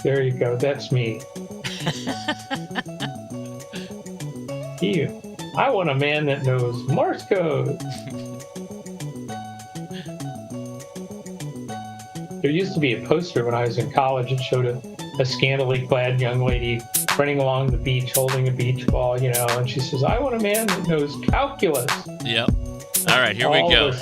There you go. That's me. I want a man that knows Morse code. There used to be a poster when I was in college that showed a scantily clad young lady running along the beach holding a beach ball, and she says, I want a man that knows calculus. Yep. All right, here we go.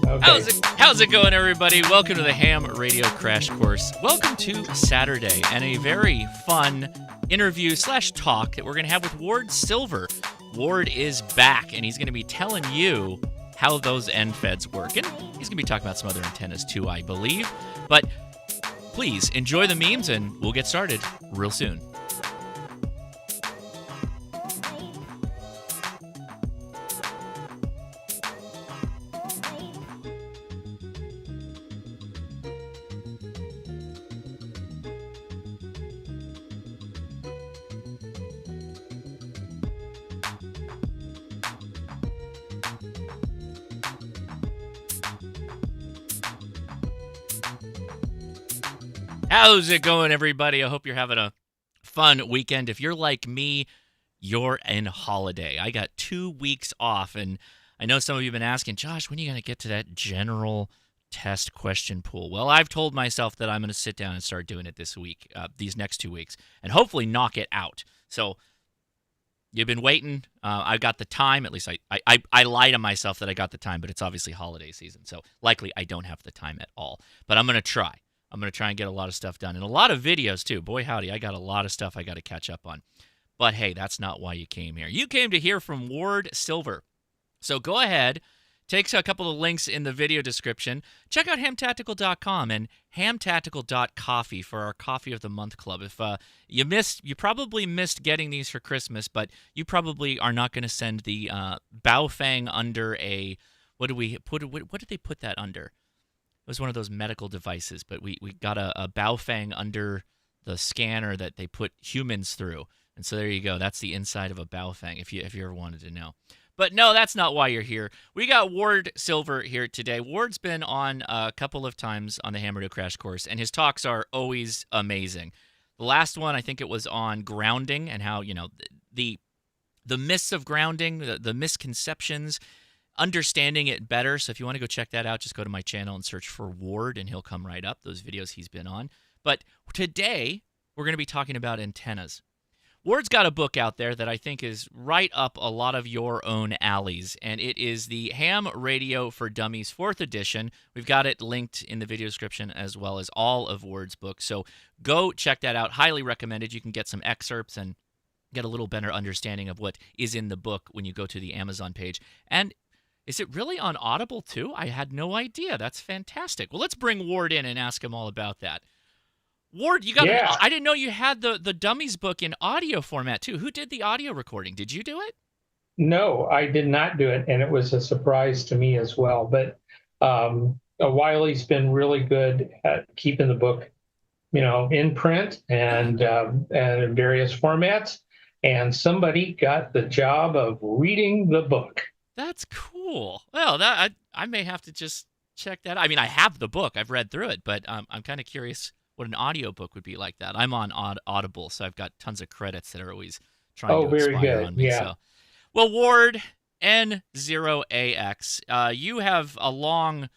Okay. How's it going, everybody? Welcome to the Ham Radio Crash Course. Welcome to Saturday and a very fun interview/talk that we're going to have with Ward Silver. Ward is back, and he's going to be telling you how those NFEDs work. And he's going to be talking about some other antennas, too, I believe. But please enjoy the memes, and we'll get started real soon. How's it going, everybody? I hope you're having a fun weekend. If you're like me, you're in holiday. I got 2 weeks off, and I know some of you have been asking, Josh, when are you going to get to that general test question pool? Well, I've told myself that I'm going to sit down and start doing it this week, these next 2 weeks, and hopefully knock it out. So you've been waiting. I got the time. At least I lie to myself that I got the time, but it's obviously holiday season, so likely I don't have the time at all. But I'm going to try. I'm going to try and get a lot of stuff done. And a lot of videos, too. Boy, howdy, I got a lot of stuff I got to catch up on. But, hey, that's not why you came here. You came to hear from Ward Silver. So go ahead, take a couple of links in the video description. Check out hamtactical.com and hamtactical.coffee for our Coffee of the Month Club. If you probably missed getting these for Christmas, but you probably are not going to send the Baofeng under a, what did they put that under? It was one of those medical devices, but we got a Baofeng under the scanner that they put humans through. And so there you go. That's the inside of a Baofeng, if you ever wanted to know. But no, that's not why you're here. We got Ward Silver here today. Ward's been on a couple of times on the Ham Radio Crash Course, and his talks are always amazing. The last one, I think it was on grounding and how, the myths of grounding, the misconceptions, understanding it better. So if you want to go check that out, just go to my channel and search for Ward, and he'll come right up, those videos he's been on. But today, we're going to be talking about antennas. Ward's got a book out there that I think is right up a lot of your own alleys, and it is the Ham Radio for Dummies 4th edition. We've got it linked in the video description as well as all of Ward's books. So go check that out. Highly recommended. You can get some excerpts and get a little better understanding of what is in the book when you go to the Amazon page. And is it really on Audible, too? I had no idea. That's fantastic. Well, let's bring Ward in and ask him all about that. Ward, I didn't know you had the Dummies book in audio format, too. Who did the audio recording? Did you do it? No, I did not do it, and it was a surprise to me as well. But Wiley's been really good at keeping the book, in print and in various formats, and somebody got the job of reading the book. That's cool. Well, I may have to just check that out. I mean, I have the book. I've read through it, but I'm kind of curious what an audio book would be like that. I'm on Audible, so I've got tons of credits that are always trying to expire on me. Yeah. So. Well, Ward N0AX, you have a long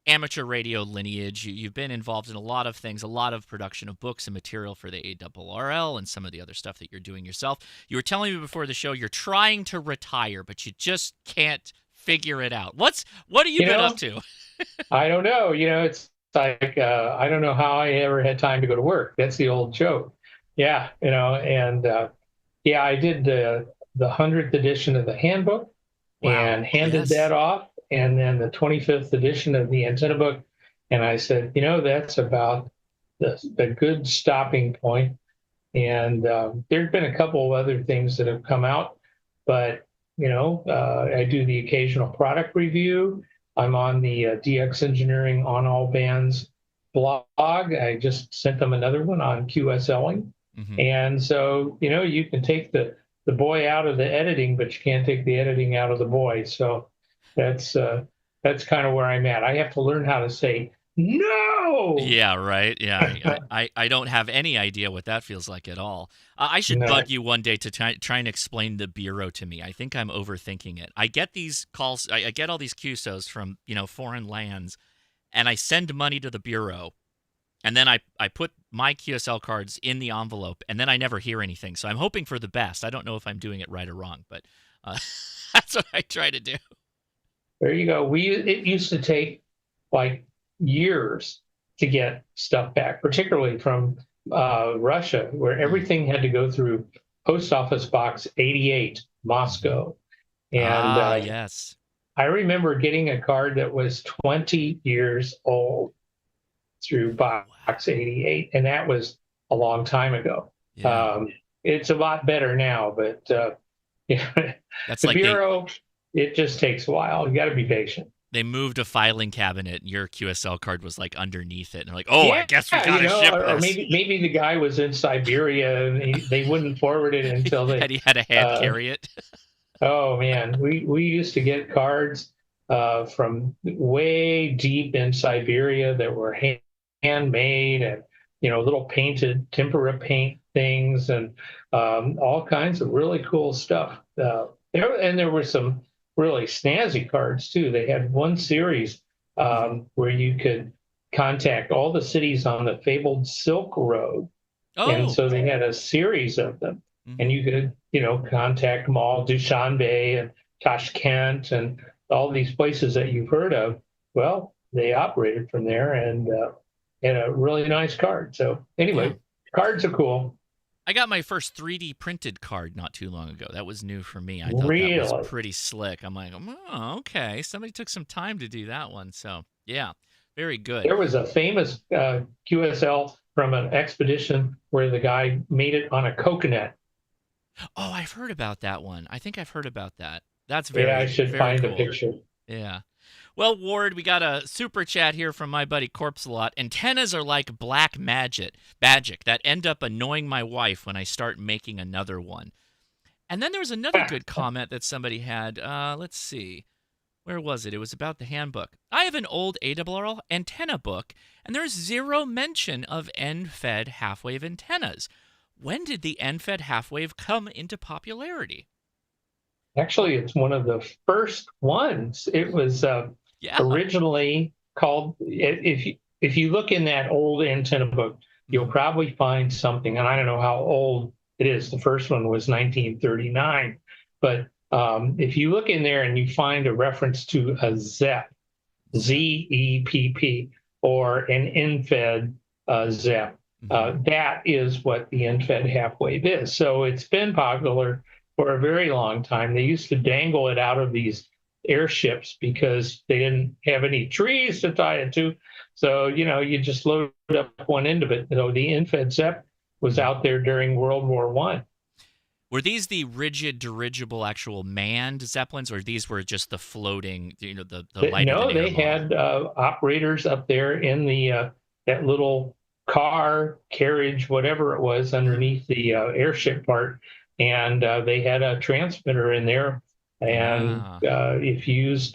amateur radio lineage. You've been involved in a lot of things, a lot of production of books and material for the ARRL and some of the other stuff that you're doing yourself. You were telling me before the show you're trying to retire, but you just can't figure it out. What have you been up to? I don't know. It's like I don't know how I ever had time to go to work. That's the old joke. Yeah, and I did the 100th edition of the handbook and handed that off. And then the 25th edition of the antenna book. And I said, that's about the good stopping point. And there have been a couple of other things that have come out, but, I do the occasional product review. I'm on the DX Engineering on All Bands blog. I just sent them another one on QSLing. Mm-hmm. And so, you can take the boy out of the editing, but you can't take the editing out of the boy. So that's kind of where I'm at. I have to learn how to say No, Yeah, right. Yeah, I don't have any idea what that feels like at all. I should no. bug you one day to try and explain the bureau to me. I think I'm overthinking it. I get these calls. I get all these QSOs from foreign lands, and I send money to the bureau, and then I put my QSL cards in the envelope, and then I never hear anything. So I'm hoping for the best. I don't know if I'm doing it right or wrong, but uh, that's what I try to do. There you go. It used to take like years to get stuff back, particularly from Russia, where everything had to go through Post Office Box 88, Moscow. And Ah, yes. I remember getting a card that was 20 years old through Box 88, and that was a long time ago. Yeah. It's a lot better now, but yeah, That's the like Bureau, it just takes a while. You got to be patient. they moved a filing cabinet and your QSL card was like underneath it. And they're like, oh, I Yeah, guess we gotta ship or this. maybe the guy was in Siberia and they wouldn't forward it until they. And he had to hand carry it. Oh man, we used to get cards from way deep in Siberia that were handmade and little painted tempera paint things and all kinds of really cool stuff. There were some really snazzy cards too. They had one series where you could contact all the cities on the fabled Silk Road, and Oh. so they had a series of them, and you could contact them all, Dushanbe and Tashkent and all these places that you've heard of. Well, they operated from there and had a really nice card. So anyway, Yeah. cards are cool. I got my first 3D printed card not too long ago. That was new for me. I thought Really? that was pretty slick. I'm like, oh, okay. Somebody took some time to do that one. So, yeah, very good. There was a famous QSL from an expedition where the guy made it on a coconut. Oh, I've heard about that one. I think I've heard about that. That's very, I should very find cool. a picture. Yeah. Well, Ward, we got a super chat here from my buddy Corpse-a-Lot. Antennas are like black magic that end up annoying my wife when I start making another one. And then there was another good comment that somebody had. Let's see. Where was it? It was about the handbook. I have an old ARRL antenna book, and there's zero mention of end-fed half-wave antennas. When did the end-fed half-wave come into popularity? Actually, it's one of the first ones. It was originally called. If you look in that old antenna book, you'll probably find something. And I don't know how old it is. The first one was 1939, but if you look in there and you find a reference to a ZEP, ZEPP, or an end-fed ZEP, that is what the end-fed half-wave is. So it's been popular for a very long time. They used to dangle it out of these airships because they didn't have any trees to tie it to. So, you just load up one end of it. The end-fed ZEP was out there during World War I. Were these the rigid dirigible actual manned Zeppelins, or these were just the floating, the lighter No, than air they had operators up there in the that little car, carriage, whatever it was, underneath the airship part, and they had a transmitter in there. And if you use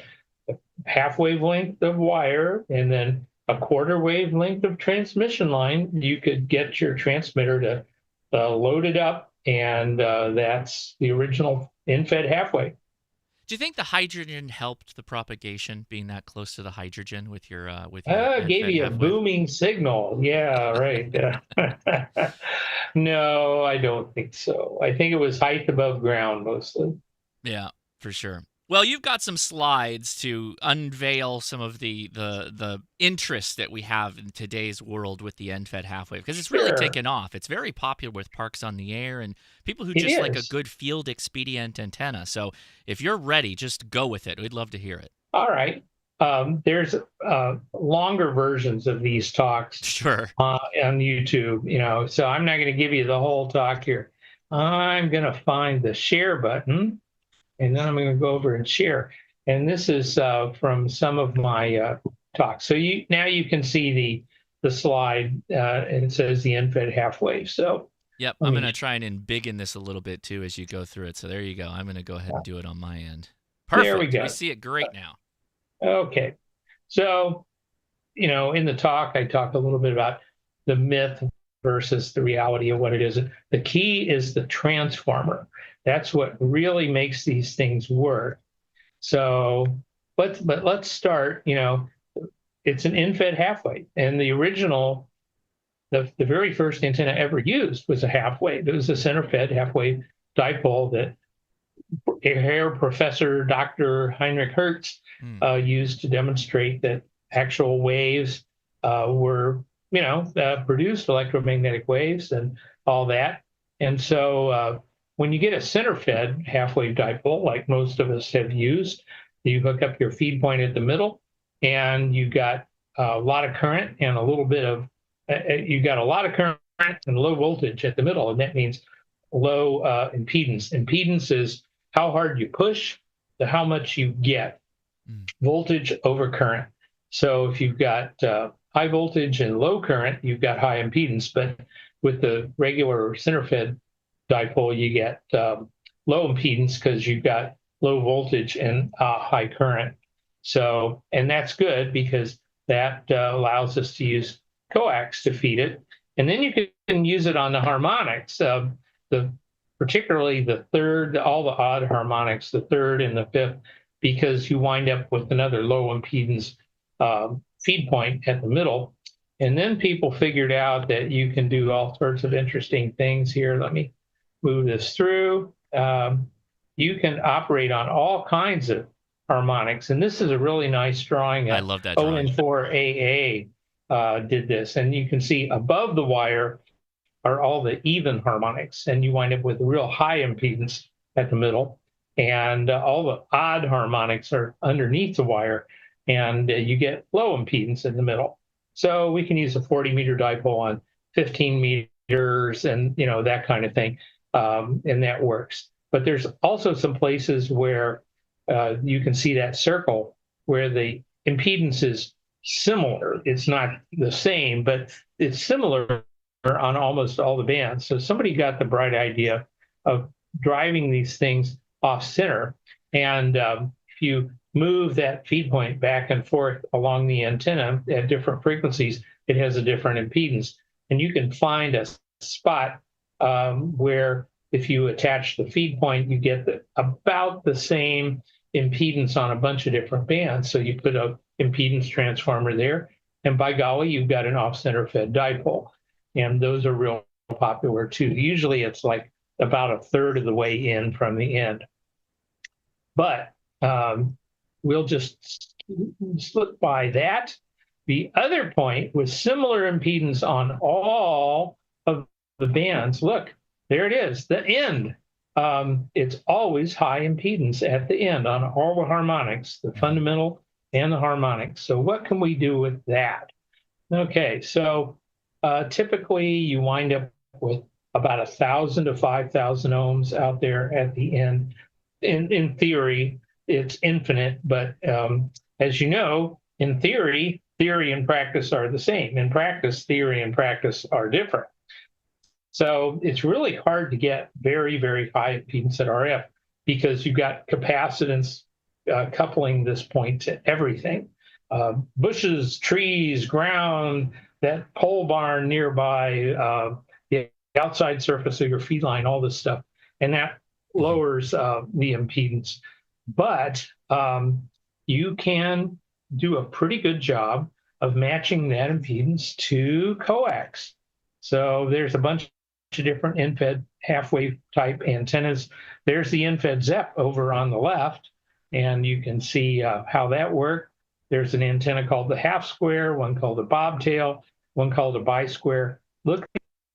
a half wavelength of wire and then a quarter wavelength of transmission line, you could get your transmitter to load it up. And that's the original end-fed half-wave. Do you think the hydrogen helped the propagation, being that close to the hydrogen with your gave you a booming signal. Yeah, right. No, I don't think so. I think it was height above ground mostly. Yeah, for sure. Well, you've got some slides to unveil some of the interest that we have in today's world with the end-fed half-wave, because it's really taken off. It's very popular with parks on the air and people who just like a good field expedient antenna. So if you're ready, just go with it. We'd love to hear it. All right. There's longer versions of these talks on YouTube, so I'm not going to give you the whole talk here. I'm going to find the share button. And then I'm going to go over and share. And this is from some of my talks. So now you can see the slide, and it says the end-fed half-wave. So yep, I'm going to try and embiggen this a little bit too as you go through it. So there you go. I'm going to go ahead and do it on my end. Perfect. There we go. We see it great now. Okay. So in the talk, I talked a little bit about the myth versus the reality of what it is. The key is the transformer. That's what really makes these things work. So, but let's start. It's an in-fed half-wave, and the original, the very first antenna ever used was a half-wave. It was a center-fed half-wave dipole that Herr Professor Dr. Heinrich Hertz used to demonstrate that actual waves were, produced electromagnetic waves and all that. And so when you get a center-fed half-wave dipole, like most of us have used, you hook up your feed point at the middle, and you got a lot of current and a little bit of, you got a lot of current and low voltage at the middle, and that means low impedance. Impedance is how hard you push to how much you get. Voltage over current. So if you've got high voltage and low current, you've got high impedance. But with the regular center-fed dipole, you get low impedance because you've got low voltage and high current. So, and that's good because that allows us to use coax to feed it. And then you can use it on the harmonics, particularly the third, all the odd harmonics, the third and the fifth, because you wind up with another low impedance feed point at the middle. And then people figured out that you can do all sorts of interesting things here. Let me move this through. You can operate on all kinds of harmonics. And this is a really nice drawing. I love that drawing. ON4AA did this. And you can see above the wire are all the even harmonics, and you wind up with real high impedance at the middle. And all the odd harmonics are underneath the wire, and you get low impedance in the middle. So we can use a 40-meter dipole on 15 meters and, that kind of thing, and that works. But there's also some places where you can see that circle where the impedance is similar. It's not the same, but it's similar on almost all the bands. So somebody got the bright idea of driving these things off center. And if you move that feed point back and forth along the antenna at different frequencies, it has a different impedance. And you can find a spot where if you attach the feed point, you get about the same impedance on a bunch of different bands. So you put an impedance transformer there, and by golly, you've got an off-center fed dipole. And those are real popular too. Usually it's like about a third of the way in from the end. But we'll just slip by that. The other point with similar impedance on all of the bands, look, there it is, the end. It's always high impedance at the end on all the harmonics, the fundamental and the harmonics. So what can we do with that? Okay, so typically you wind up with about 1,000 to 5,000 ohms out there at the end. In theory, it's infinite, but as you know, in theory and practice are the same. In practice, theory and practice are different. So it's really hard to get very, very high impedance at RF because you've got capacitance coupling this point to everything. Bushes, trees, ground, that pole barn nearby, the outside surface of your feed line, all this stuff. And that lowers the impedance. But you can do a pretty good job of matching that impedance to coax. So there's a bunch of different in-fed half-wave type antennas. There's the in-fed ZEP over on the left, and you can see how that worked. There's an antenna called the half square, one called a bobtail, one called a bi-square. Look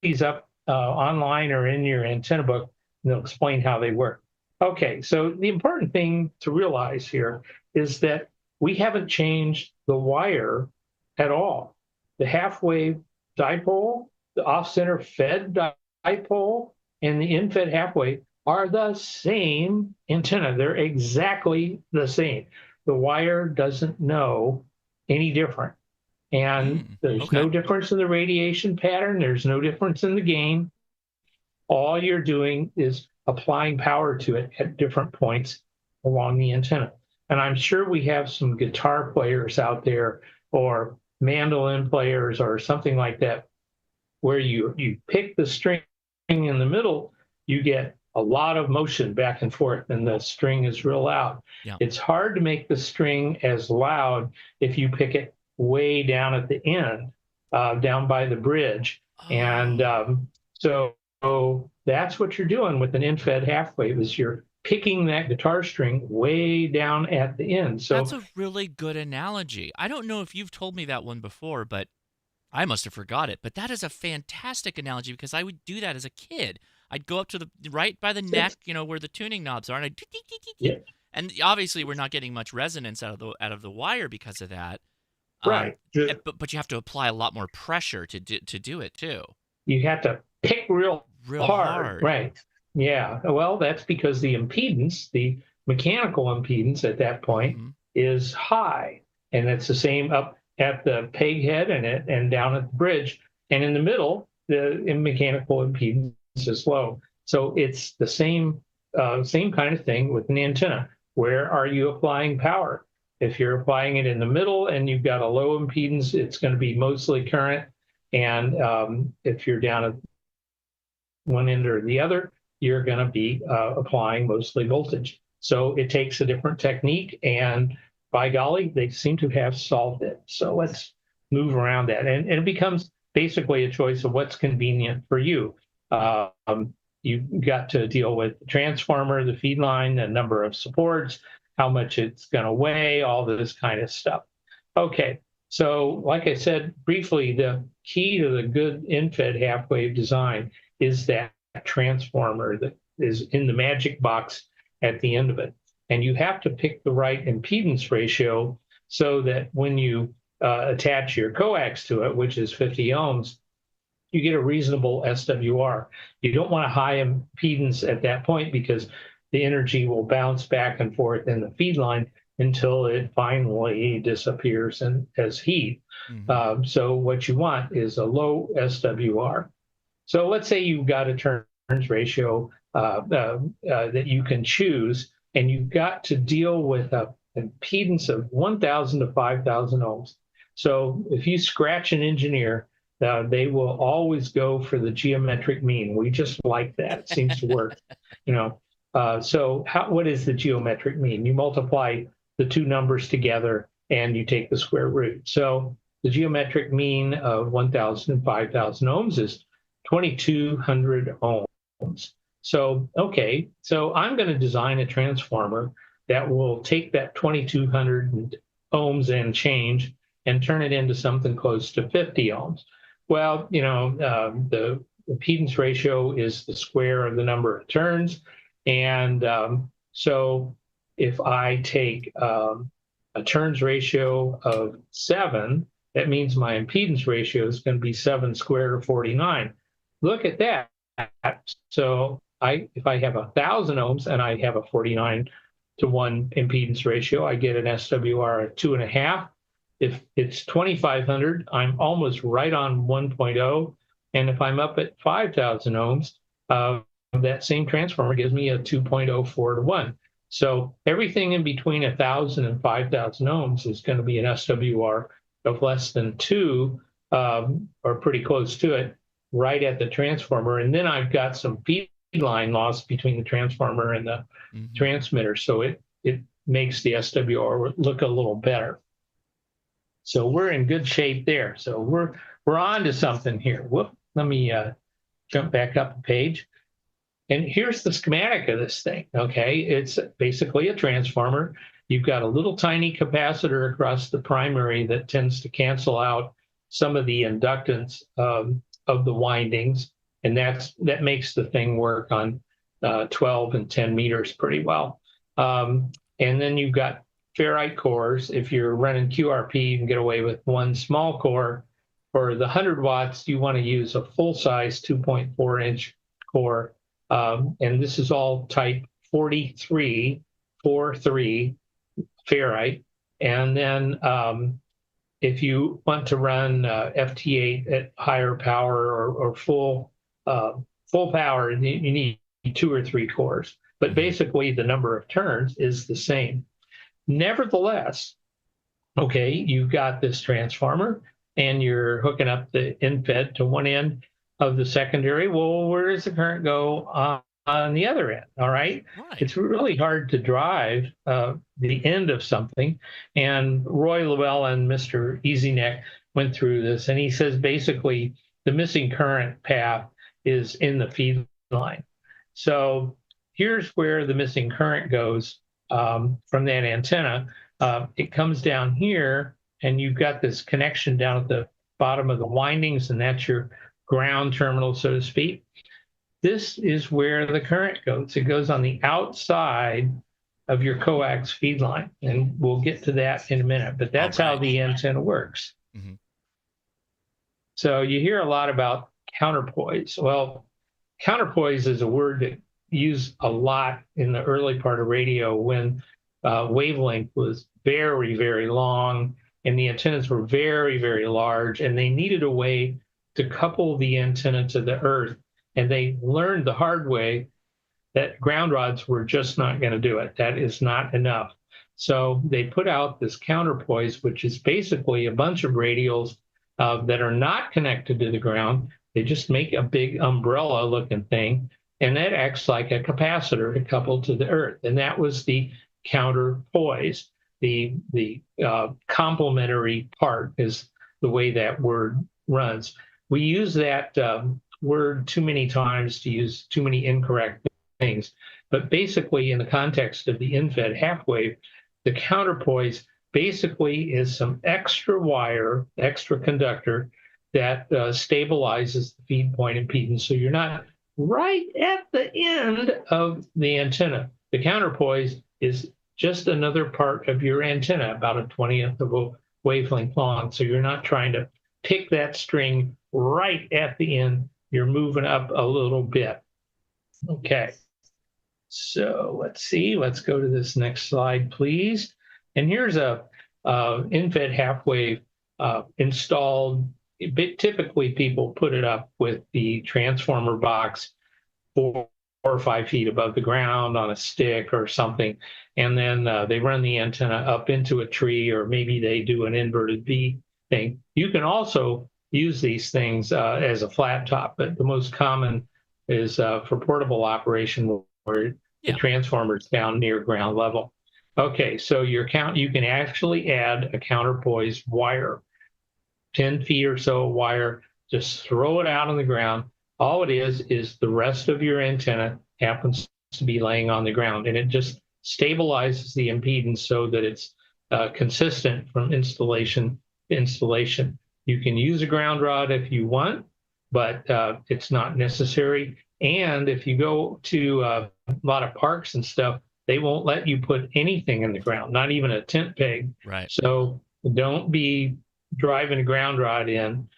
these up online or in your antenna book, and they'll explain how they work. Okay, so the important thing to realize here is that we haven't changed the wire at all. The half-wave dipole, the off-center fed dipole, and the in-fed half-wave are the same antenna. They're exactly the same. The wire doesn't know any different. And there's no difference in the radiation pattern. There's no difference in the gain. All you're doing is applying power to it at different points along the antenna. And I'm sure we have some guitar players out there or mandolin players or something like that, where you pick the string in the middle, you get a lot of motion back and forth, and the string is real loud. Yeah. It's hard to make the string as loud if you pick it way down at the end, down by the bridge. Oh. And so that's what you're doing with an end-fed half-wave, is you're picking that guitar string way down at the end. So that's a really good analogy. I don't know if you've told me that one before, but I must have forgot it. But that is a fantastic analogy, because I would do that as a kid. I'd go up to the right by the neck, where the tuning knobs are, and I'd yeah. And obviously we're not getting much resonance out of the wire because of that. Right. But you have to apply a lot more pressure to do it too. You have to pick real hard. Right. Yeah. Well, that's because the impedance, the mechanical impedance at that point, is high. And it's the same up at the peg head and down at the bridge. And in the middle, the mechanical impedance is low. So it's the same kind of thing with an antenna. Where are you applying power? If you're applying it in the middle and you've got a low impedance, it's going to be mostly current. And if you're down at one end or the other, you're going to be applying mostly voltage. So it takes a different technique, and by golly, they seem to have solved it. So let's move around that. And it becomes basically a choice of what's convenient for you. You've got to deal with the transformer, the feed line, the number of supports, how much it's going to weigh, all this kind of stuff. Okay, so like I said briefly, the key to the good end-fed half-wave design is that transformer that is in the magic box at the end of it. And you have to pick the right impedance ratio so that when you attach your coax to it, which is 50 ohms, you get a reasonable SWR. You don't want a high impedance at that point, because the energy will bounce back and forth in the feed line until it finally disappears as heat. So what you want is a low SWR. So let's say you've got a turns ratio that you can choose, and you've got to deal with an impedance of 1,000 to 5,000 ohms. So if you scratch an engineer, they will always go for the geometric mean. We just like that. It seems to work. So what is the geometric mean? You multiply the two numbers together and you take the square root. So the geometric mean of 1,000 and 5,000 ohms is 2,200 ohms. So, okay, so I'm going to design a transformer that will take that 2,200 ohms and change and turn it into something close to 50 ohms. Well, the impedance ratio is the square of the number of turns. And so if I take a turns ratio of 7, that means my impedance ratio is going to be 7 squared or 49. Look at that. So if I have 1,000 ohms and I have a 49 to 1 impedance ratio, I get an SWR of 2.5. If it's 2,500, I'm almost right on 1.0. And if I'm up at 5,000 ohms, that same transformer gives me a 2.04 to 1. So everything in between 1,000 and 5,000 ohms is going to be an SWR of less than 2, or pretty close to it, right at the transformer. And then I've got some feed line loss between the transformer and the transmitter. So it makes the SWR look a little better. So we're in good shape there. So we're on to something here. Whoop, let me jump back up a page. And here's the schematic of this thing, okay? It's basically a transformer. You've got a little tiny capacitor across the primary that tends to cancel out some of the inductance of the windings, and that makes the thing work on 12 and 10 meters pretty well. And then you've got ferrite cores. If you're running QRP, you can get away with one small core. For the 100 watts, you want to use a full-size 2.4-inch core. And this is all type 43 ferrite. And then if you want to run FT8 at higher power or full power, you need 2 or 3 cores. But basically, the number of turns is the same. Nevertheless, okay, you've got this transformer. and you're hooking up the infed to one end of the secondary. Well, where does the current go on the other end? All right. Right. It's really hard to drive the end of something. And Roy Llewellyn and Mr. Easyneck went through this, and he says basically the missing current path is in the feed line. So here's where the missing current goes from that antenna. It comes down here, and you've got this connection down at the bottom of the windings, and that's your ground terminal, so to speak. This is where the current goes. It goes on the outside of your coax feed line, and we'll get to that in a minute, but that's how the antenna works. Mm-hmm. So you hear a lot about counterpoise. Well, counterpoise is a word that used a lot in the early part of radio when wavelength was very, very long and the antennas were very, very large, and they needed a way to couple the antenna to the earth. And they learned the hard way that ground rods were just not going to do it. That is not enough. So they put out this counterpoise, which is basically a bunch of radials that are not connected to the ground. They just make a big umbrella-looking thing, and that acts like a capacitor to couple to the earth. And that was the counterpoise. The complementary part is the way that word runs. We use that word too many times to use too many incorrect things. But basically, in the context of the infed half-wave, the counterpoise basically is some extra wire, extra conductor that stabilizes the feed point impedance. So you're not right at the end of the antenna. The counterpoise is just another part of your antenna, about a 20th of a wavelength long. So you're not trying to pick that string right at the end. You're moving up a little bit. Okay. So let's see. Let's go to this next slide, please. And here's a infed half-wave installed. Typically, people put it up with the transformer box 4 or 5 feet above the ground on a stick or something, and then they run the antenna up into a tree, or maybe they do an inverted V thing. You can also use these things as a flat top, but the most common is for portable operation where the transformer is down near ground level. Okay, so you can actually add a counterpoise wire, 10 feet or so of wire, just throw it out on the ground. All it is the rest of your antenna happens to be laying on the ground, and it just stabilizes the impedance so that it's consistent from installation to installation. You can use a ground rod if you want, but it's not necessary. And if you go to a lot of parks and stuff, they won't let you put anything in the ground, not even a tent peg. Right. So don't be driving a ground rod in.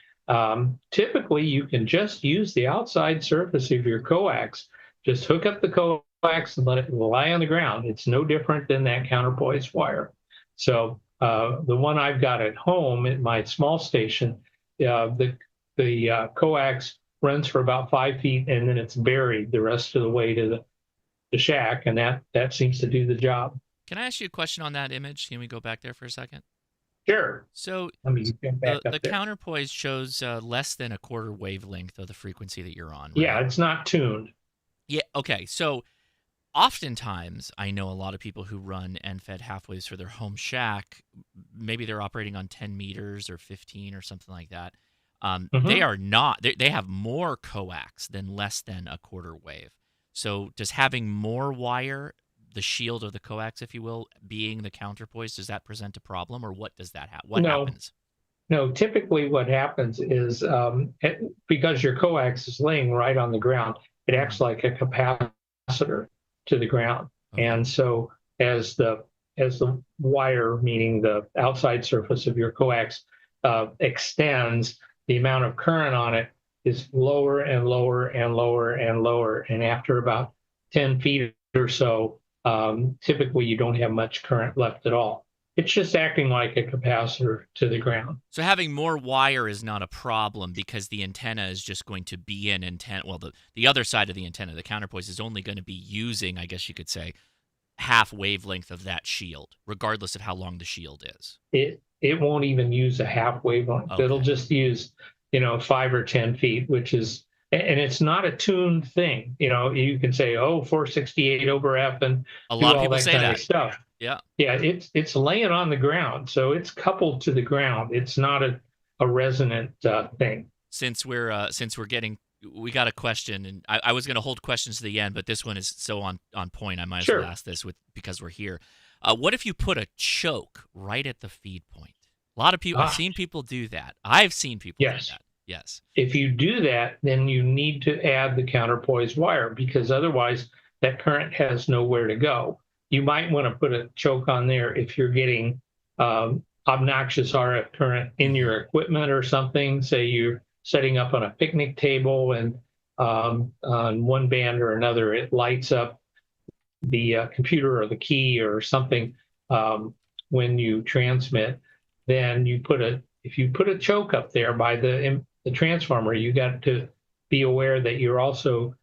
Typically, you can just use the outside surface of your coax. Just hook up the coax and let it lie on the ground. It's no different than that counterpoise wire. So the one I've got at home at my small station, the coax runs for about 5 feet, and then it's buried the rest of the way to the shack, and that seems to do the job. Can I ask you a question on that image? Can we go back there for a second? Sure. So the counterpoise shows less than a quarter wavelength of the frequency that you're on. Right? Yeah, it's not tuned. Yeah, okay. So oftentimes, I know a lot of people who run end-fed half-waves for their home shack. Maybe they're operating on 10 meters or 15 or something like that. They are not. They have more coax than less than a quarter wave. So does having more wire, the shield of the coax, if you will, being the counterpoise, does that present a problem, or what does that happen? What happens? No, typically what happens is because your coax is laying right on the ground, it acts like a capacitor to the ground. Okay. And so as the wire, meaning the outside surface of your coax, extends, the amount of current on it is lower and lower and lower and lower. And after about 10 feet or so, typically you don't have much current left at all. It's just acting like a capacitor to the ground. So having more wire is not a problem because the antenna is just going to be an antenna. Well, the other side of the antenna, the counterpoise, is only going to be using, I guess you could say, half wavelength of that shield, regardless of how long the shield is. it won't even use a half wavelength. Okay. It'll just use, 5 or 10 feet, which is, and it's not a tuned thing. You can say, 468 over F and A do lot of all people that say kind that. of stuff. Yeah. Yeah, it's laying on the ground, so it's coupled to the ground. It's not a resonant thing. Since we're getting, we got a question, and I was going to hold questions to the end, but this one is so on point. I might as well ask this because we're here. What if you put a choke right at the feed point? A lot of people, I've seen people do that. I've seen people do that. Yes. If you do that, then you need to add the counterpoise wire, because otherwise that current has nowhere to go. You might want to put a choke on there if you're getting obnoxious RF current in your equipment or something. Say you're setting up on a picnic table and on one band or another, it lights up the computer or the key or something when you transmit. Then if you put a choke up there by the transformer, you got to be aware that you're also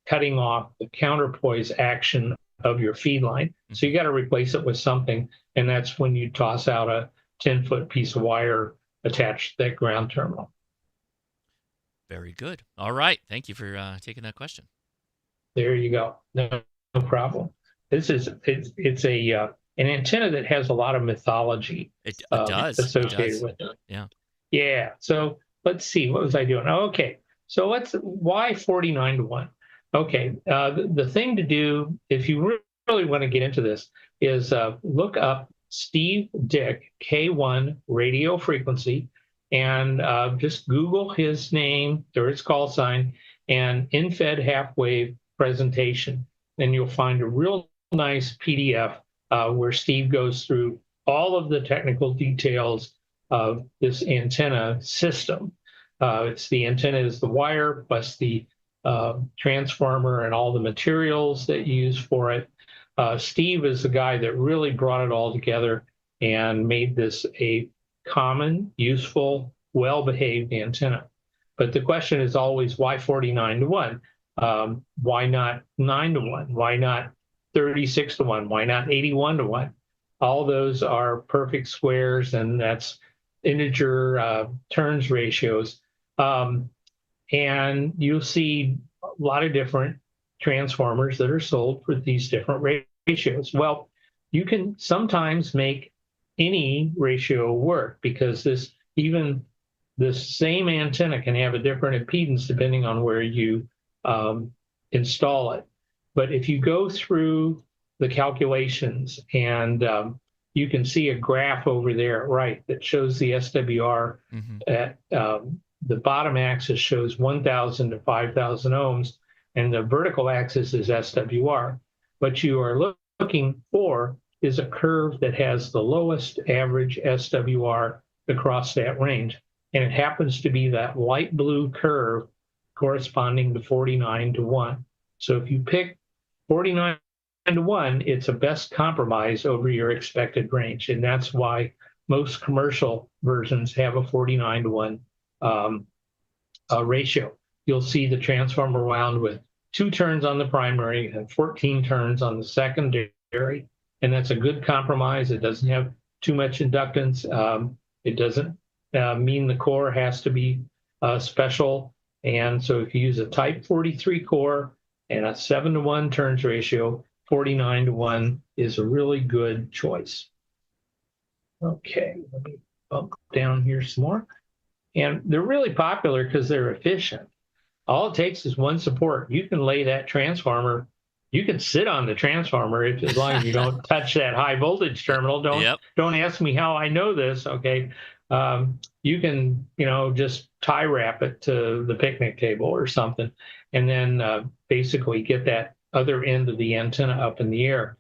cutting off the counterpoise action of your feed line. So you got to replace it with something, and that's when you toss out a 10-foot piece of wire attached to that ground terminal. Very good. All right. Thank you for taking that question. There you go. No problem. It's an antenna that has a lot of mythology. It does associated with it. Yeah. Yeah. So let's see. What was I doing? Oh, okay. So why 49 to 1? Okay. The thing to do if you really want to get into this is look up Steve Dick K1 radio frequency, and just Google his name or his call sign and InFed half-wave presentation, and you'll find a real nice PDF where Steve goes through all of the technical details of this antenna system. It's the antenna is the wire plus the transformer and all the materials that you use for it. Steve is the guy that really brought it all together and made this a common, useful, well-behaved antenna. But the question is always, why 49 to 1? Why not 9 to 1? Why not 36 to 1? Why not 81 to 1? All those are perfect squares, and that's integer turns ratios. And you'll see a lot of different transformers that are sold for these different ratios. Well, you can sometimes make any ratio work, because this same antenna can have a different impedance depending on where you install it. But if you go through the calculations, and you can see a graph over there, right, that shows the SWR at the bottom axis shows 1,000 to 5,000 ohms, and the vertical axis is SWR. What you are looking for is a curve that has the lowest average SWR across that range. And it happens to be that light blue curve corresponding to 49 to 1. So if you pick 49 to 1, it's a best compromise over your expected range. And that's why most commercial versions have a 49 to 1 ratio. You'll see the transformer wound with 2 turns on the primary and 14 turns on the secondary. And that's a good compromise. It doesn't have too much inductance. It doesn't mean the core has to be special. And so if you use a type 43 core and a 7 to 1 turns ratio, 49 to 1 is a really good choice. Okay, let me bump down here some more. And they're really popular because they're efficient. All it takes is one support. You can lay that transformer. You can sit on the transformer as long as you don't touch that high voltage terminal. Don't ask me how I know this. Okay, you can just tie wrap it to the picnic table or something, and then basically get that other end of the antenna up in the air.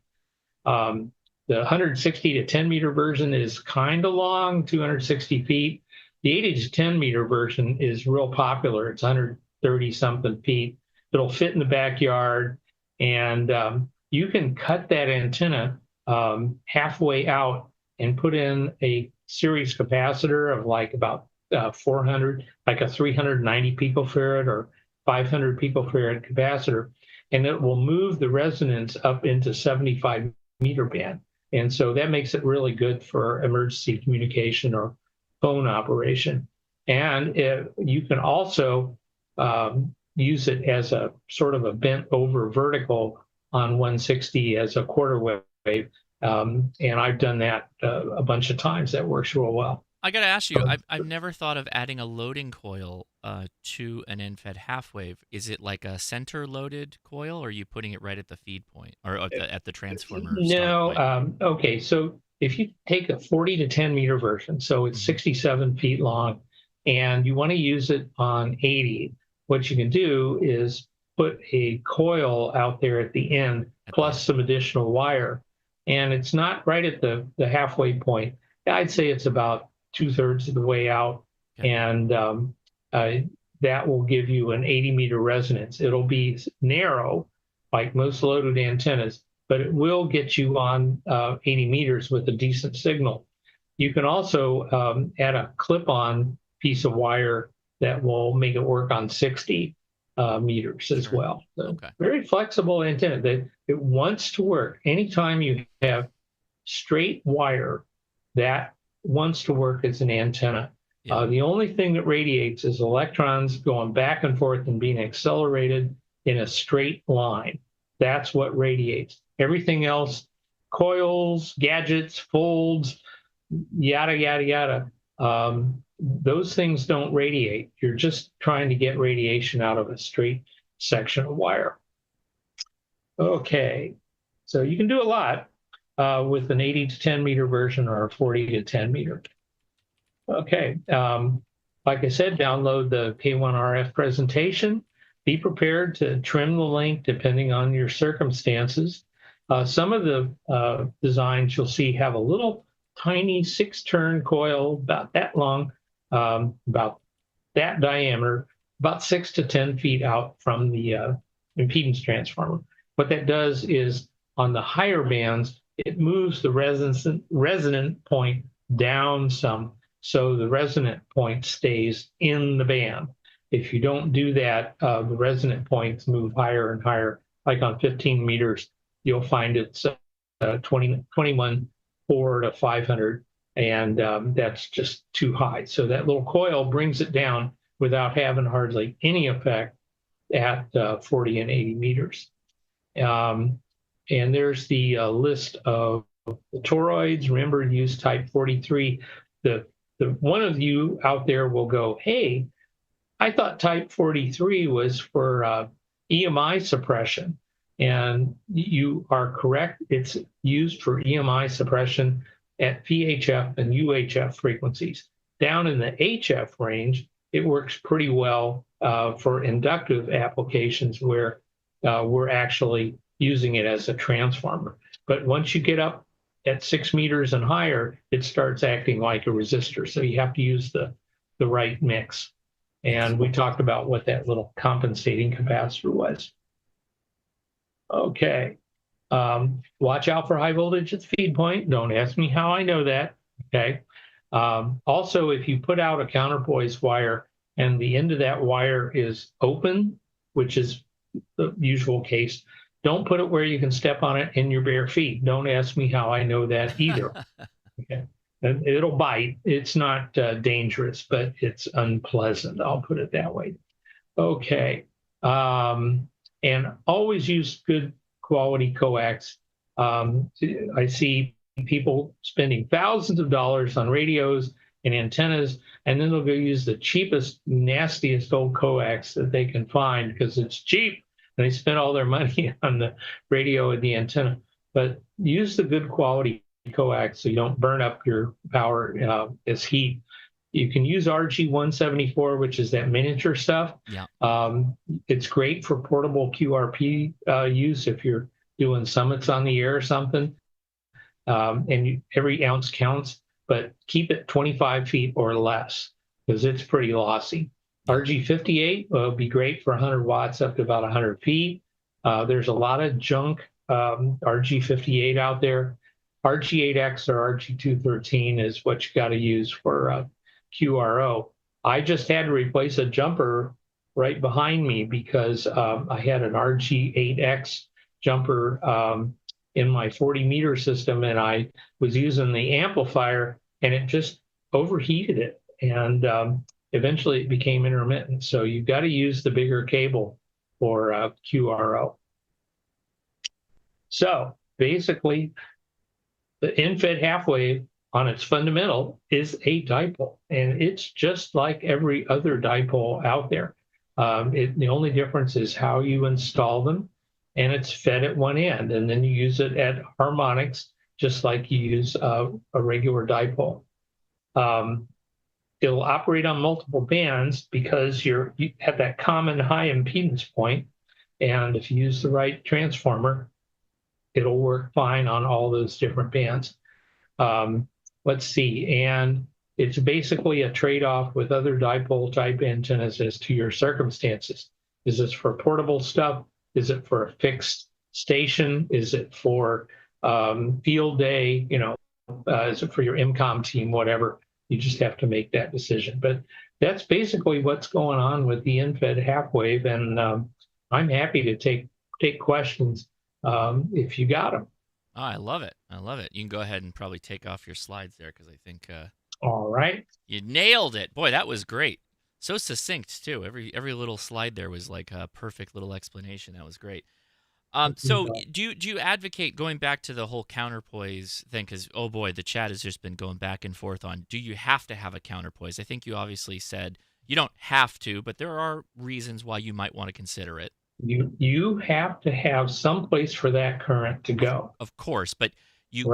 The 160 to 10 meter version is kind of long, 260 feet. The 80 to 10 meter version is real popular. It's 130 something feet. It'll fit in the backyard, and you can cut that antenna halfway out and put in a series capacitor of like about 400, like a 390 picofarad or 500 picofarad capacitor, and it will move the resonance up into 75 meter band. And so that makes it really good for emergency communication or phone operation. And you can also use it as a sort of a bent over vertical on 160 as a quarter wave. And I've done that a bunch of times. That works real well. I got to ask you, I've never thought of adding a loading coil to an end-fed half-wave. Is it like a center-loaded coil, or are you putting it right at the feed point or at the transformer start point? No. Okay. So if you take a 40 to 10 meter version, so it's 67 feet long, and you want to use it on 80, what you can do is put a coil out there at the end, plus some additional wire. And it's not right at the halfway point. I'd say it's about 2/3 of the way out. Okay. And that will give you an 80 meter resonance. It'll be narrow, like most loaded antennas, but it will get you on 80 meters with a decent signal. You can also add a clip-on piece of wire that will make it work on 60 meters as well. So very flexible antenna. It wants to work. Anytime you have straight wire, that wants to work as an antenna. Yeah. The only thing that radiates is electrons going back and forth and being accelerated in a straight line. That's what radiates. Everything else, coils, gadgets, folds, yada, yada, yada, those things don't radiate. You're just trying to get radiation out of a straight section of wire. Okay, so you can do a lot with an 80 to 10 meter version or a 40 to 10 meter. Okay, like I said, download the K1RF presentation. Be prepared to trim the length depending on your circumstances. Some of the designs you'll see have a little tiny 6-turn coil about that long, about that diameter, about 6 to 10 feet out from the impedance transformer. What that does is on the higher bands, it moves the resonant point down some, so the resonant point stays in the band. If you don't do that, the resonant points move higher and higher. Like on 15 meters, you'll find it's 21.4 to 500, and that's just too high. So that little coil brings it down without having hardly any effect at 40 and 80 meters. And there's the list of the toroids. Remember, use type 43. The one of you out there will go, hey, I thought type 43 was for EMI suppression. And you are correct. It's used for EMI suppression at VHF and UHF frequencies. Down in the HF range, it works pretty well for inductive applications where we're actually using it as a transformer. But once you get up at 6 meters and higher, it starts acting like a resistor. So you have to use the right mix. And we talked about what that little compensating capacitor was. Okay. Watch out for high voltage at the feed point. Don't ask me how I know that. Okay. Also, if you put out a counterpoise wire and the end of that wire is open, which is the usual case, don't put it where you can step on it in your bare feet. Don't ask me how I know that either. Okay. And it'll bite. It's not dangerous, but it's unpleasant. I'll put it that way. Okay. And always use good quality coax. I see people spending thousands of dollars on radios and antennas, and then they'll go use the cheapest, nastiest old coax that they can find because it's cheap, and they spend all their money on the radio and the antenna. But use the good quality coax so you don't burn up your power as heat. You can use RG174, which is that miniature stuff. Yeah. It's great for portable QRP use if you're doing summits on the air or something. And every ounce counts, but keep it 25 feet or less because it's pretty lossy. RG58 will be great for 100 watts up to about 100 feet. There's a lot of junk RG58 out there. RG8X or RG213 is what you got to use for QRO. I just had to replace a jumper right behind me because I had an RG8X jumper in my 40-meter system, and I was using the amplifier, and it just overheated it, and eventually it became intermittent. So you've got to use the bigger cable for QRO. So basically, the end-fed half-wave on its fundamental is a dipole, and it's just like every other dipole out there. The only difference is how you install them, and it's fed at one end, and then you use it at harmonics, just like you use a regular dipole. It'll operate on multiple bands because you have that common high impedance point, and if you use the right transformer, it'll work fine on all those different bands. Let's see, and it's basically a trade-off with other dipole type antennas as to your circumstances. Is this for portable stuff? Is it for a fixed station? Is it for field day? Is it for your MCOM team? Whatever. You just have to make that decision. But that's basically what's going on with the end-fed half-wave, and I'm happy to take questions if you got them. Oh, I love it. I love it. You can go ahead and probably take off your slides there because I think all right. You nailed it. Boy, that was great. So succinct too. Every little slide there was like a perfect little explanation. That was great. So do you advocate going back to the whole counterpoise thing? Because, oh boy, the chat has just been going back and forth on, do you have to have a counterpoise? I think you obviously said you don't have to, but there are reasons why you might want to consider it. You have to have some place for that current to go. Of course, but you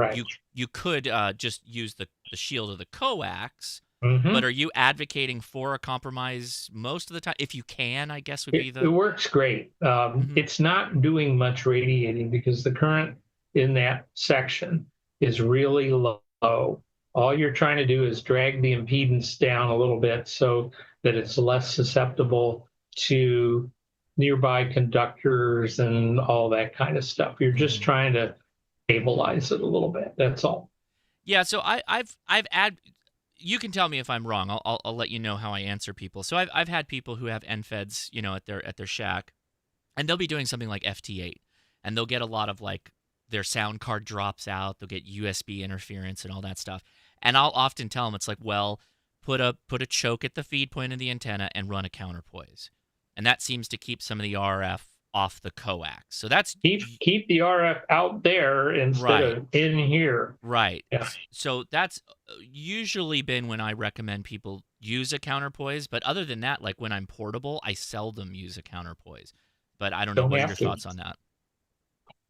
could just use the shield of the coax. Mm-hmm. But are you advocating for a compromise most of the time? If you can, I guess would be the. It works great. It's not doing much radiating because the current in that section is really low. All you're trying to do is drag the impedance down a little bit so that it's less susceptible to nearby conductors and all that kind of stuff. You're just trying to stabilize it a little bit. That's all. Yeah. So I've you can tell me if I'm wrong. I'll let you know how I answer people. So I've had people who have NFEDs, at their shack, and they'll be doing something like FT8, and they'll get a lot of like their sound card drops out. They'll get USB interference and all that stuff. And I'll often tell them it's like, well, put a choke at the feed point of the antenna and run a counterpoise, and that seems to keep some of the RF off the coax. So that's keep the RF out there instead of in here. Right. Yeah. So that's usually been when I recommend people use a counterpoise. But other than that, like when I'm portable, I seldom use a counterpoise. But I don't know what are your thoughts on that.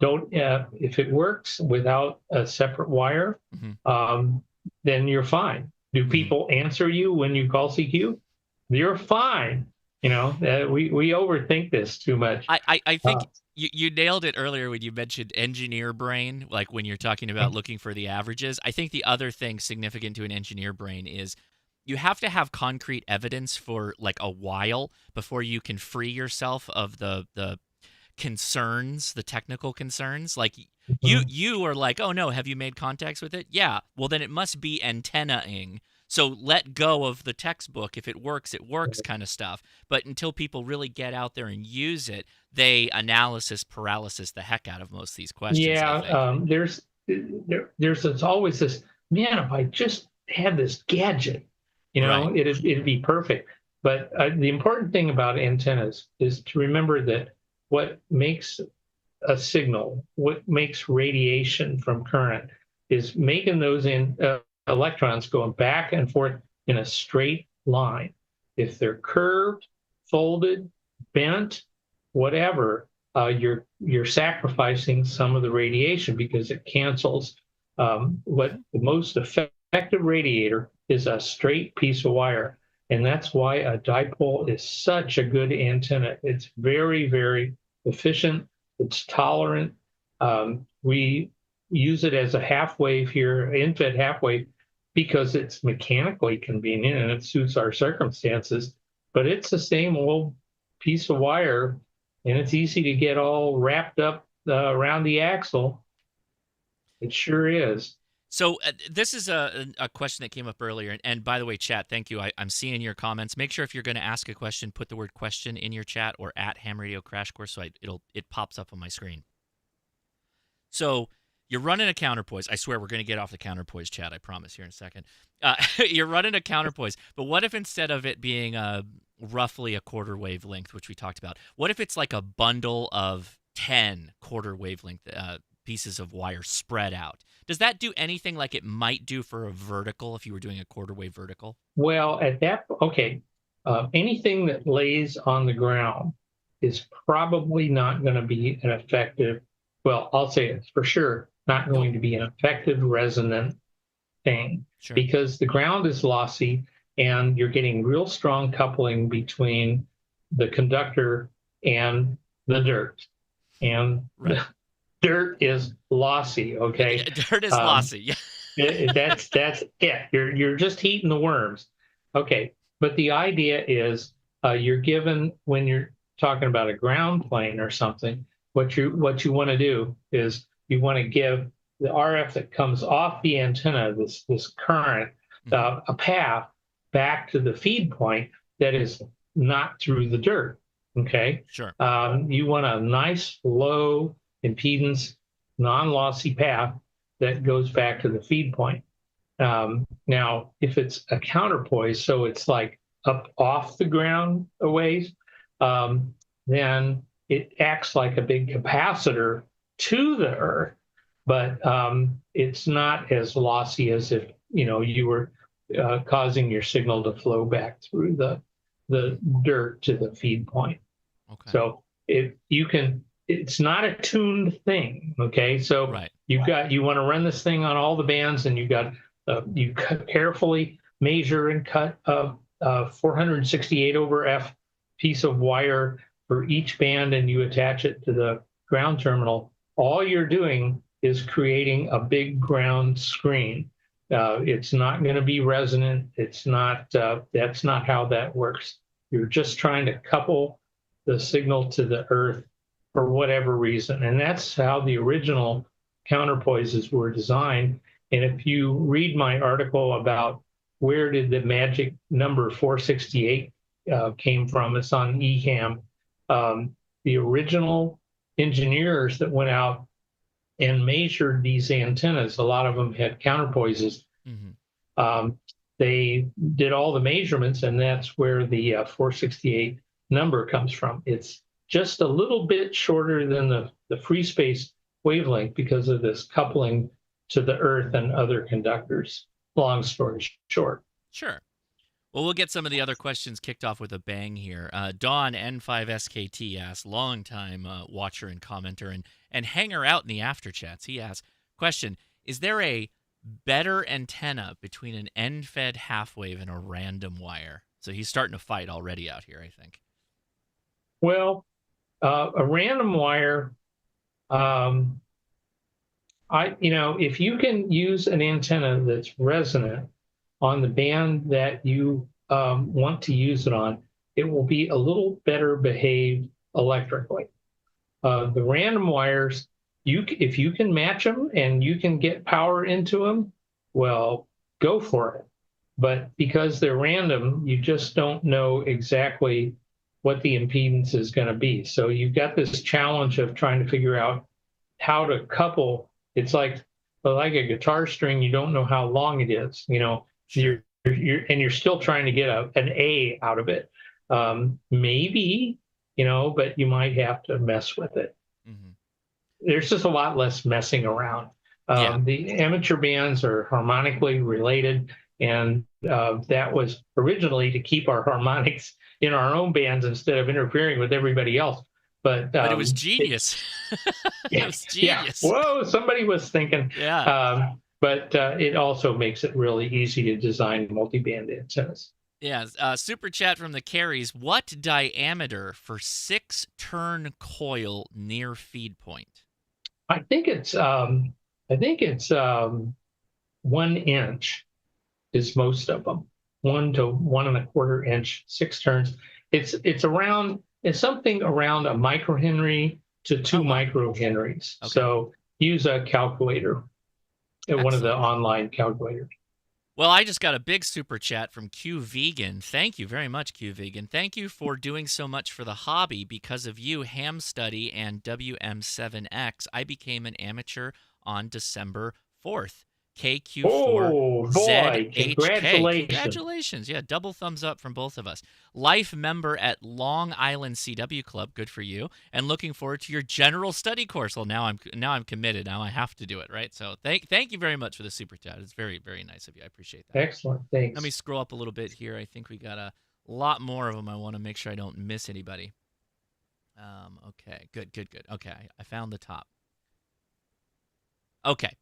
If it works without a separate wire, then you're fine. Do people answer you when you call CQ? You're fine. We overthink this too much. I think you nailed it earlier when you mentioned engineer brain, like when you're talking about looking for the averages. I think the other thing significant to an engineer brain is you have to have concrete evidence for like a while before you can free yourself of the concerns, the technical concerns. Like you are like, oh no, have you made contacts with it? Yeah. Well, then it must be antennaing. So let go of the textbook. If it works kind of stuff. But until people really get out there and use it, they analysis paralysis the heck out of most of these questions. Yeah, there's always this, man, if I just had this gadget, it'd be perfect. But the important thing about antennas is to remember that what makes a signal, what makes radiation from current is making those electrons going back and forth in a straight line. If they're curved, folded, bent, whatever, you're sacrificing some of the radiation because it cancels. What the most effective radiator is a straight piece of wire, and that's why a dipole is such a good antenna. It's very, very efficient. It's tolerant. We use it as a half wave here, end-fed half wave, because it's mechanically convenient and it suits our circumstances. But it's the same old piece of wire, and it's easy to get all wrapped up around the axle. It sure is. So this is a question that came up earlier. And by the way, chat, thank you. I'm seeing your comments. Make sure if you're going to ask a question, put the word question in your chat or at Ham Radio Crash Course so it pops up on my screen. So you're running a counterpoise. I swear we're going to get off the counterpoise chat. I promise here in a second. You're running a counterpoise, but what if instead of it being roughly a quarter wavelength, which we talked about, what if it's like a bundle of 10 quarter wavelength pieces of wire spread out? Does that do anything like it might do for a vertical if you were doing a quarter wave vertical? Well, anything that lays on the ground is probably not going to be an effective, well, I'll say it's for sure not going to be an effective resonant thing, Sure. because the ground is lossy and you're getting real strong coupling between the conductor and the dirt. And Right. the dirt is lossy, okay? Dirt is lossy. That's it. You're just heating the worms. Okay. But the idea is you're given, when you're talking about a ground plane or something, what you want to do is you want to give the RF that comes off the antenna, this current, a path back to the feed point that is not through the dirt. Okay. Sure. You want a nice low impedance, non-lossy path that goes back to the feed point. Now, if it's a counterpoise, so it's like up off the ground a ways, then it acts like a big capacitor to the earth, but it's not as lossy as if you were causing your signal to flow back through the dirt to the feed point. Okay. So it's not a tuned thing. Okay, so right. you want to run this thing on all the bands, and you carefully measure and cut a 468 over F piece of wire for each band, and you attach it to the ground terminal. All you're doing is creating a big ground screen. It's not going to be resonant. It's not. That's not how that works. You're just trying to couple the signal to the earth for whatever reason, and that's how the original counterpoises were designed. And if you read my article about where did the magic number 468 came from, it's on eHAM. The original engineers that went out and measured these antennas, a lot of them had counterpoises. They did all the measurements, and that's where the 468 number comes from. It's just a little bit shorter than the free space wavelength because of this coupling to the earth and other conductors. Long story short. Sure. Well, we'll get some of the other questions kicked off with a bang here. Dawn N5SKT asks, long-time watcher and commenter and hanger out in the after chats. He asks, question, is there a better antenna between an end-fed half-wave and a random wire? So he's starting to fight already out here, I think. Well, a random wire, if you can use an antenna that's resonant on the band that you want to use it on, it will be a little better behaved electrically. The random wires, if you can match them and you can get power into them, well, go for it. But because they're random, you just don't know exactly what the impedance is going to be. So you've got this challenge of trying to figure out how to couple. It's like a guitar string. You don't know how long it is. You're still trying to get an A out of it. Maybe, but you might have to mess with it. There's just a lot less messing around. The amateur bands are harmonically related, and that was originally to keep our harmonics in our own bands instead of interfering with everybody else. But it was genius. It was genius. Yeah. Whoa, somebody was thinking. Yeah. But it also makes it really easy to design multiband antennas. Yeah. Super chat from the Carries. What diameter for 6-turn coil near feed point? I think it's 1 inch is most of them. 1 to 1 1/4 inch, 6 turns. It's something around a microhenry to 2 microhenries. Okay. So use a calculator, one of the online calculators. Well, I just got a big super chat from Q Vegan. Thank you very much, Q Vegan. Thank you for doing so much for the hobby. Because of you, Ham Study and WM7X, I became an amateur on December 4th. Oh boy, KQ4ZHK. congratulations. Congratulations. Yeah, double thumbs up from both of us. Life member at Long Island CW Club. Good for you. And looking forward to your general study course. Well, now I'm committed. Now I have to do it, right? So thank you very much for the super chat. It's very, very nice of you. I appreciate that. Excellent, thanks. Let me scroll up a little bit here. I think we got a lot more of them. I want to make sure I don't miss anybody. Okay, good. Okay, I found the top. Okay.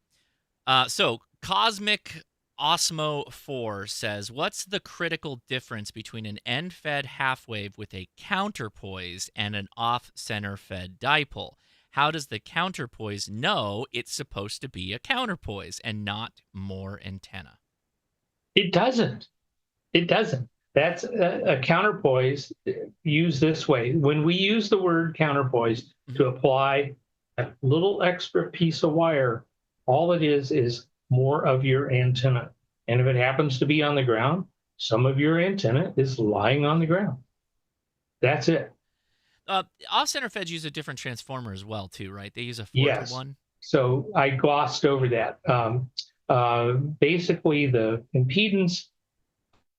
So Cosmic Osmo 4 says, what's the critical difference between an end-fed half-wave with a counterpoise and an off-center fed dipole? How does the counterpoise know it's supposed to be a counterpoise and not more antenna? It doesn't. It doesn't. That's a counterpoise used this way. When we use the word counterpoise to apply a little extra piece of wire, all it is more of your antenna. And if it happens to be on the ground, some of your antenna is lying on the ground. That's it. Off-center feds use a different transformer as well, too, right? They use a 4-to-1. Yes. So I glossed over that. Basically, the impedance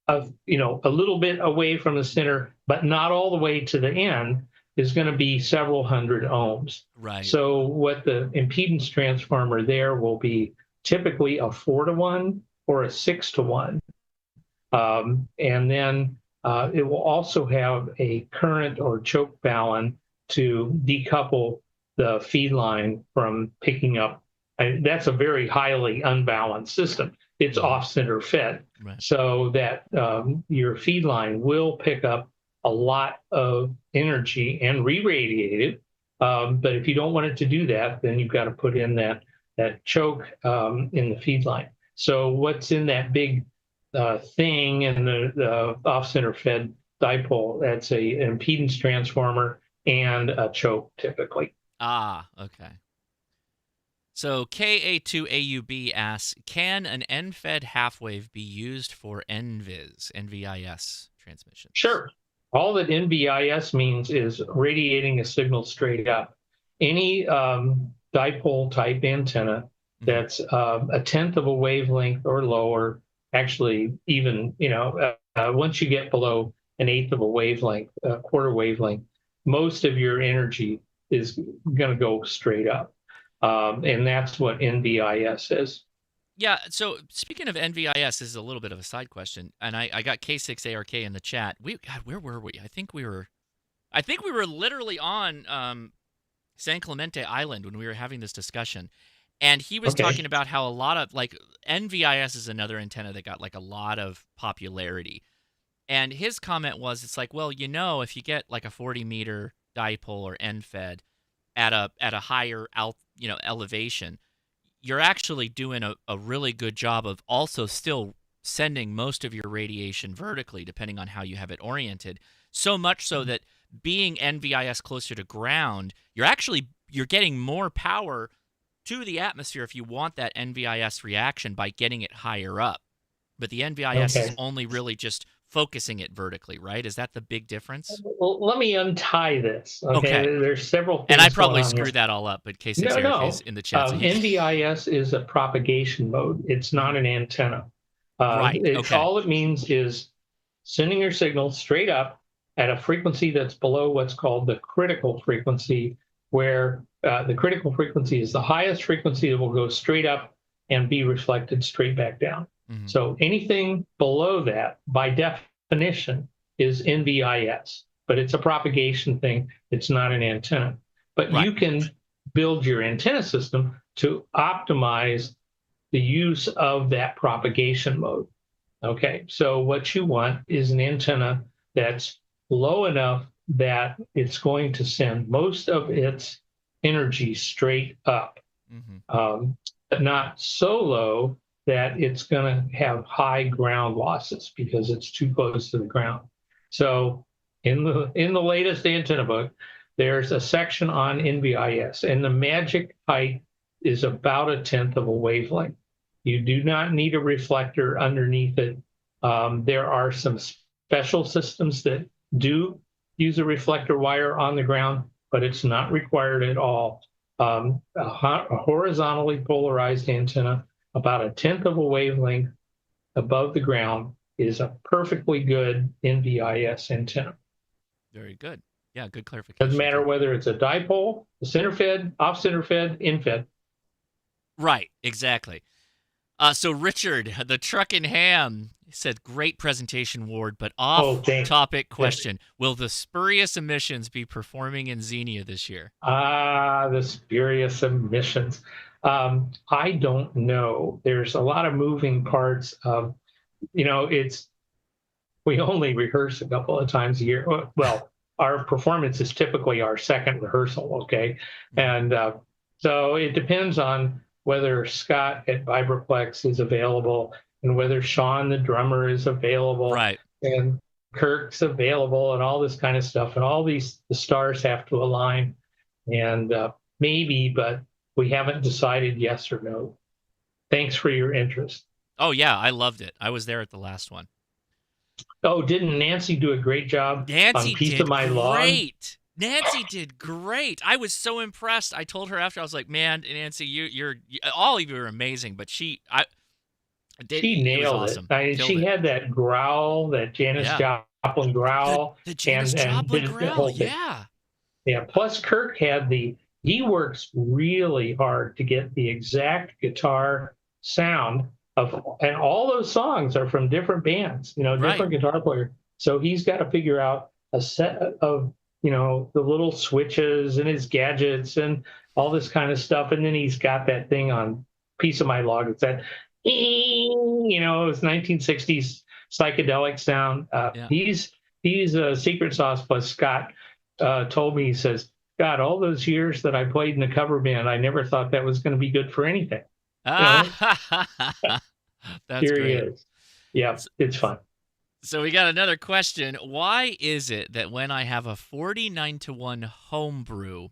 of, a little bit away from the center, but not all the way to the end, is going to be several hundred ohms. Right. So what the impedance transformer there will be typically a 4-to-1 or a 6-to-1. And then it will also have a current or choke balun to decouple the feed line from picking up. That's a very highly unbalanced system. It's off-center fed, right. So that your feed line will pick up a lot of energy and re-radiate it. But if you don't want it to do that, then you've got to put in that choke in the feed line. So what's in that big thing in the off-center fed dipole? That's an impedance transformer and a choke typically. Ah, okay. So KA2AUB asks, can an end-fed half-wave be used for NVIS transmission? Sure. All that NVIS means is radiating a signal straight up. Any dipole type antenna that's a tenth of a wavelength or lower, actually even, once you get below an eighth of a wavelength, a quarter wavelength, most of your energy is going to go straight up. And that's what NVIS is. Yeah, so speaking of NVIS, this is a little bit of a side question, and I got K6ARK in the chat. God, where were we? I think we were literally on San Clemente Island when we were having this discussion, and he was talking about how a lot of NVIS is another antenna that got a lot of popularity, and his comment was, it's well, if you get a 40-meter dipole or end fed at a higher elevation, you're actually doing a really good job of also still sending most of your radiation vertically, depending on how you have it oriented. So much so that being NVIS closer to ground, you're getting more power to the atmosphere if you want that NVIS reaction by getting it higher up. But the NVIS is only really just focusing it vertically, right? Is that the big difference? Well, let me untie this. Okay. There's several things. And I probably screwed that all up, but K6ARK is in the chat. NVIS is a propagation mode. It's not an antenna. Right. All it means is sending your signal straight up at a frequency that's below what's called the critical frequency, where the critical frequency is the highest frequency that will go straight up and be reflected straight back down. Mm-hmm. So anything below that, by definition, is NVIS, but it's a propagation thing. It's not an antenna. But you can build your antenna system to optimize the use of that propagation mode. Okay, so what you want is an antenna that's low enough that it's going to send most of its energy straight up, but not so low that it's going to have high ground losses because it's too close to the ground. So in the latest antenna book, there's a section on NVIS, and the magic height is about a tenth of a wavelength. You do not need a reflector underneath it. There are some special systems that do use a reflector wire on the ground, but it's not required at all. A horizontally polarized antenna, about a tenth of a wavelength above the ground, is a perfectly good NVIS antenna. Very good. Yeah, good clarification. Doesn't matter whether it's a dipole, a center fed, off center fed, in fed. Right, exactly. So Richard, the truck and ham, said, great presentation, Ward, but off-topic question. Will the Spurious Emissions be performing in Xenia this year? The Spurious Emissions. I don't know. There's a lot of moving parts. We only rehearse a couple of times a year. Well, our performance is typically our second rehearsal, okay? And so it depends on whether Scott at Vibraplex is available and whether Sean, the drummer, is available. Right. And Kirk's available and all this kind of stuff. And all the stars have to align. And maybe, but we haven't decided yes or no. Thanks for your interest. Oh, yeah, I loved it. I was there at the last one. Oh, didn't Nancy do a great job on Piece of My Lawn? Nancy did great. I was so impressed. I told her after, I was like, man, Nancy, you're all of you are amazing, but she nailed it. She had that growl, that Janis Joplin growl. The Janis Joplin growl, yeah. Yeah, plus Kirk he works really hard to get the exact guitar sound and all those songs are from different bands, different guitar players. So he's got to figure out a set of, the little switches and his gadgets and all this kind of stuff. And then he's got that thing on Piece of My Log. It's that, it was 1960s psychedelic sound. He's a secret sauce. Plus Scott told me, he says, God, all those years that I played in a cover band, I never thought that was going to be good for anything. That's Here great. He is. Yeah, it's fun. So we got another question. Why is it that when I have a 49-to-1 homebrew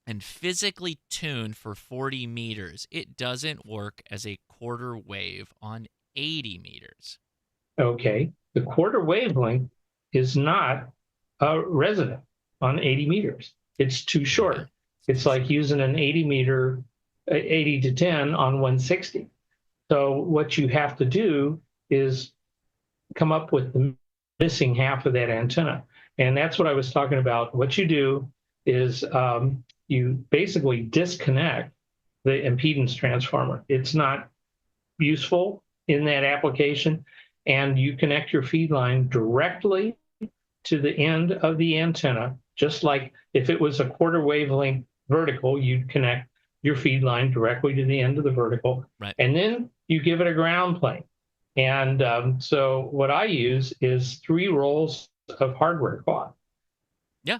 and physically tuned for 40 meters, it doesn't work as a quarter wave on 80 meters? Okay. The quarter wavelength is not resonant on 80 meters. It's too short. Okay. It's like using an 80 to 10 on 160. So what you have to do is come up with the missing half of that antenna. And that's what I was talking about. What you do is you basically disconnect the impedance transformer. It's not useful in that application. And you connect your feed line directly to the end of the antenna, just like if it was a quarter wavelength vertical, you'd connect your feed line directly to the end of the vertical. Right. And then you give it a ground plane. And so what I use is 3 rolls of hardware cloth. Yeah.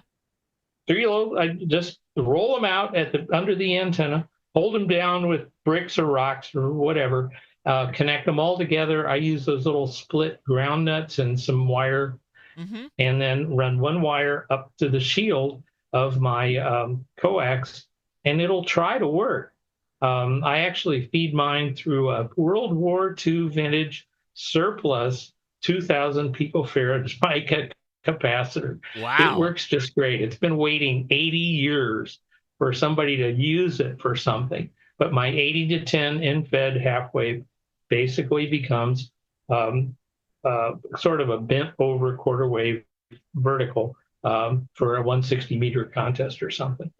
3 rolls, I just roll them out under the antenna, hold them down with bricks or rocks or whatever, connect them all together. I use those little split ground nuts and some wire, and then run 1 wire up to the shield of my coax, and it'll try to work. I actually feed mine through a World War II vintage surplus 2,000 picofarad mica capacitor. Wow. It works just great. It's been waiting 80 years for somebody to use it for something. But my 80 to 10 in-fed half-wave basically becomes sort of a bent-over quarter-wave vertical for a 160-meter contest or something.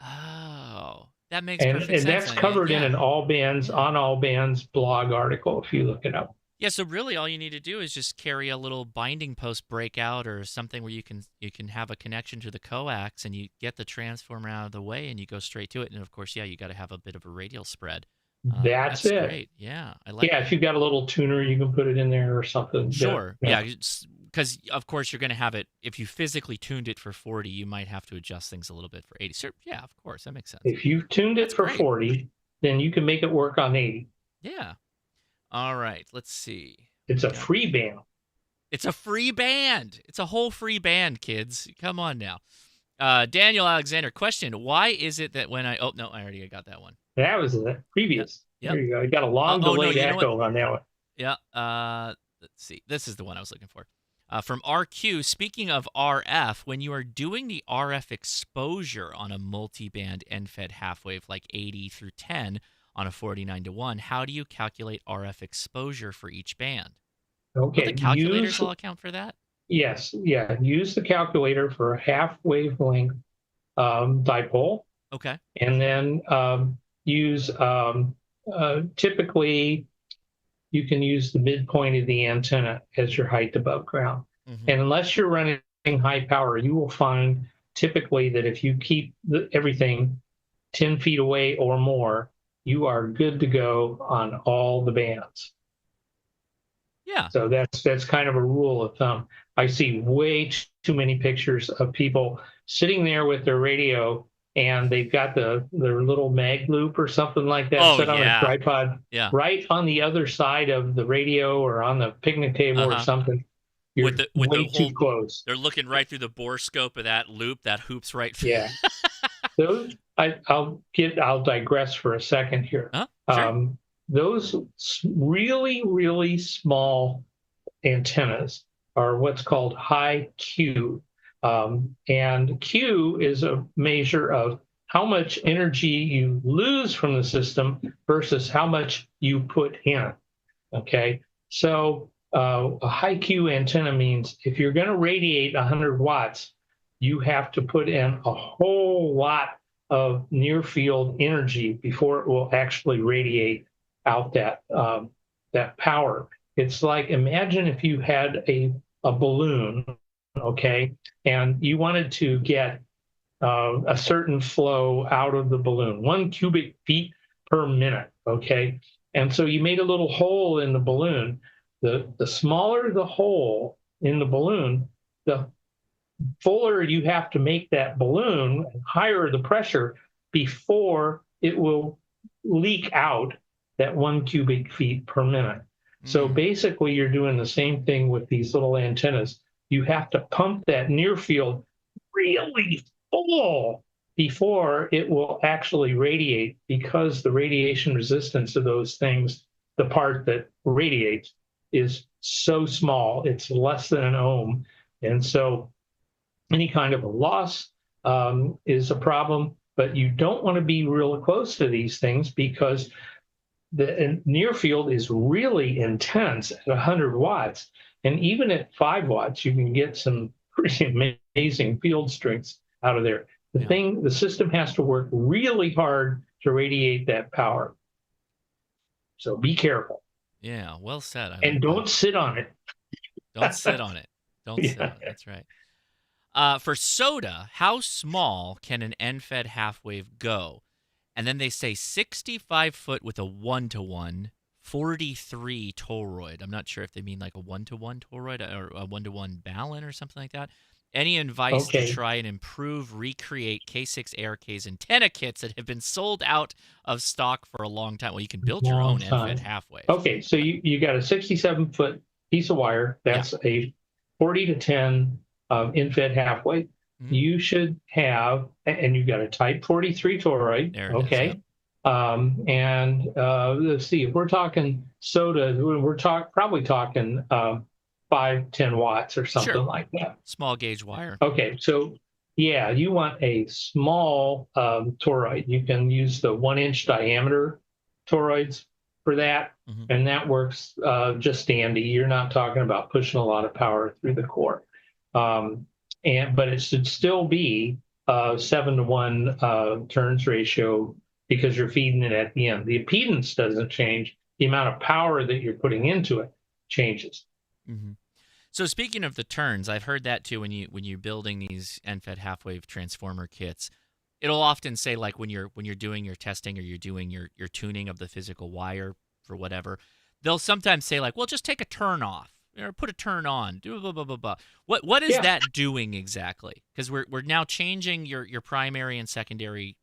Oh, that makes perfect sense. And that's covered in an All Bands, on All Bands blog article if you look it up. Yeah, so really all you need to do is just carry a little binding post breakout or something where you can have a connection to the coax, and you get the transformer out of the way and you go straight to it. And of course, you got to have a bit of a radial spread. That's it. Great. Yeah, I like. Yeah, if you've got a little tuner, you can put it in there or something. Sure. Yeah, because of course you're going to have it. If you physically tuned it for 40, you might have to adjust things a little bit for 80. So yeah, of course, that makes sense. If you've tuned it for 40, then you can make it work on 80. Yeah. All right. Let's see. It's a free band. It's a free band. It's a whole free band, kids. Come on now. Daniel Alexander, question: why is it that when I already got that one. That was the previous. Yep. There you go. You got a long Oh no, delayed you know what? echo on that one. Yeah. Let's see. This is the one I was looking for. From RQ, speaking of RF, when you are doing the RF exposure on a multiband end-fed half-wave like 80 through 10 on a 49:1, how do you calculate RF exposure for each band? Will the Okay, calculators all account for that? yes, yeah, use the calculator for a half wavelength dipole, Okay. and then use typically you can use the midpoint of the antenna as your height above ground. Mm-hmm. And unless you're running high power, you will find typically that if you keep everything 10 feet away or more, you are good to go on all the bands. Yeah. So that's kind of a rule of thumb. I see way too many pictures of people sitting there with their radio and they've got their little mag loop or something like that set on a tripod right on the other side of the radio or on the picnic table or something. You're way too close. They're looking right through the borescope of that loop that hoops right. Yeah. Those I'll digress for a second here. Sure. Those really, really small antennas are what's called high Q. And Q is a measure of how much energy you lose from the system versus how much you put in. Okay. So a high Q antenna means if you're going to radiate 100 watts, you have to put in a whole lot of near field energy before it will actually radiate out that power. It's like, imagine if you had a balloon, okay, and you wanted to get a certain flow out of the balloon, 1 cubic feet per minute, okay? And so you made a little hole in the balloon. The smaller the hole in the balloon, the fuller you have to make that balloon, and higher the pressure before it will leak out that 1 cubic feet per minute. So basically, you're doing the same thing with these little antennas. You have to pump that near field really full before it will actually radiate, because the radiation resistance of those things, the part that radiates, is so small. It's less than an ohm. And so any kind of a loss is a problem, but you don't want to be real close to these things because the near field is really intense at 100 watts. And even at 5 watts, you can get some pretty amazing field strengths out of there. The system has to work really hard to radiate that power. So be careful. Yeah, well said. And don't sit on it. Don't sit on it. Don't sit on it. That's right. For SOTA, how small can an end-fed half-wave go? And then they say 65 foot with a 1-to-1, 43 toroid. I'm not sure if they mean like a 1-to-1 toroid or a 1-to-1 balun or something like that. Any advice to try and improve, recreate K6 ARK's antenna kits that have been sold out of stock for a long time? Well, you can build your own end-fed half-wave. Okay, so you got a 67-foot piece of wire. That's a 40 to 10 end-fed half-wave. You should have, and you've got a type 43 toroid. Okay. And let's see, if we're talking SOTA, we're probably talking 5-10 watts or something like that. Small gauge wire. Okay, so yeah, you want a small toroid. You can use the 1-inch diameter toroids for that, and that works just dandy. You're not talking about pushing a lot of power through the core. But it should still be 7-to-1 turns ratio, because you're feeding it at the end. The impedance doesn't change. The amount of power that you're putting into it changes. So speaking of the turns, I've heard that too when you're building these end-fed half-wave transformer kits. It'll often say, like, when you're doing your testing or you're doing your tuning of the physical wire for whatever, they'll sometimes say, like, well, just take a turn off or put a turn on. Do blah blah blah blah. What is that doing exactly? Because we're now changing your primary and secondary.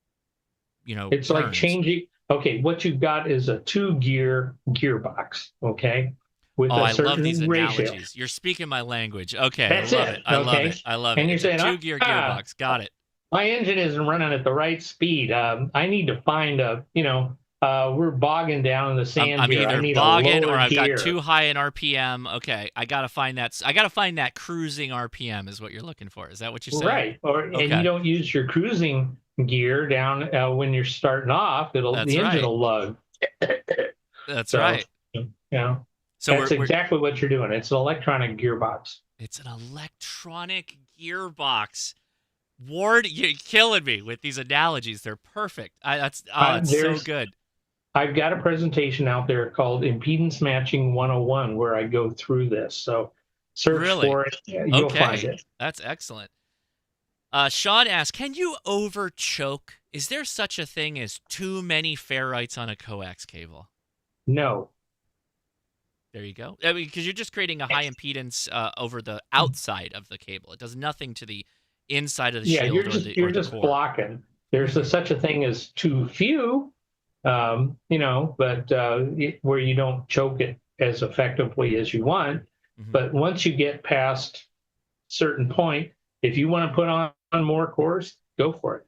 It's turns. Like changing. Okay, what you've got is a 2-gear gearbox. Okay. With I love these analogies. You're speaking my language. Okay, That's I love it. I love it. I love it. And you're saying, a 2-gear gearbox. Got it. My engine isn't running at the right speed. I need to find a We're bogging down in the sand I'm here. I either need bogging a or lower I've gear. got too high an RPM. Okay, I gotta find that. I gotta find that cruising RPM is what you're looking for. Is that what you're saying? Right. And you Okay, don't use your cruising gear down when you're starting off. that's The engine right. will lug. That's So, right. you know, So that's exactly what you're doing. It's an electronic gearbox. it's an electronic gearbox. Ward, you're killing me with these analogies. They're perfect. It's so good. I've got a presentation out there called Impedance Matching 101 where I go through this. So search Really? for it. You'll find Okay, it. that's excellent. Sean asks, can you over choke? Is there such a thing as too many ferrites on a coax cable? No. There you go. I mean, because you're just creating a high impedance over the outside of the cable. It does nothing to the inside of the shield you're or the just core. blocking. There's such a thing as too few, but where you don't choke it as effectively as you want. Mm-hmm. But once you get past a certain point, if you want to put on more cores, go for it.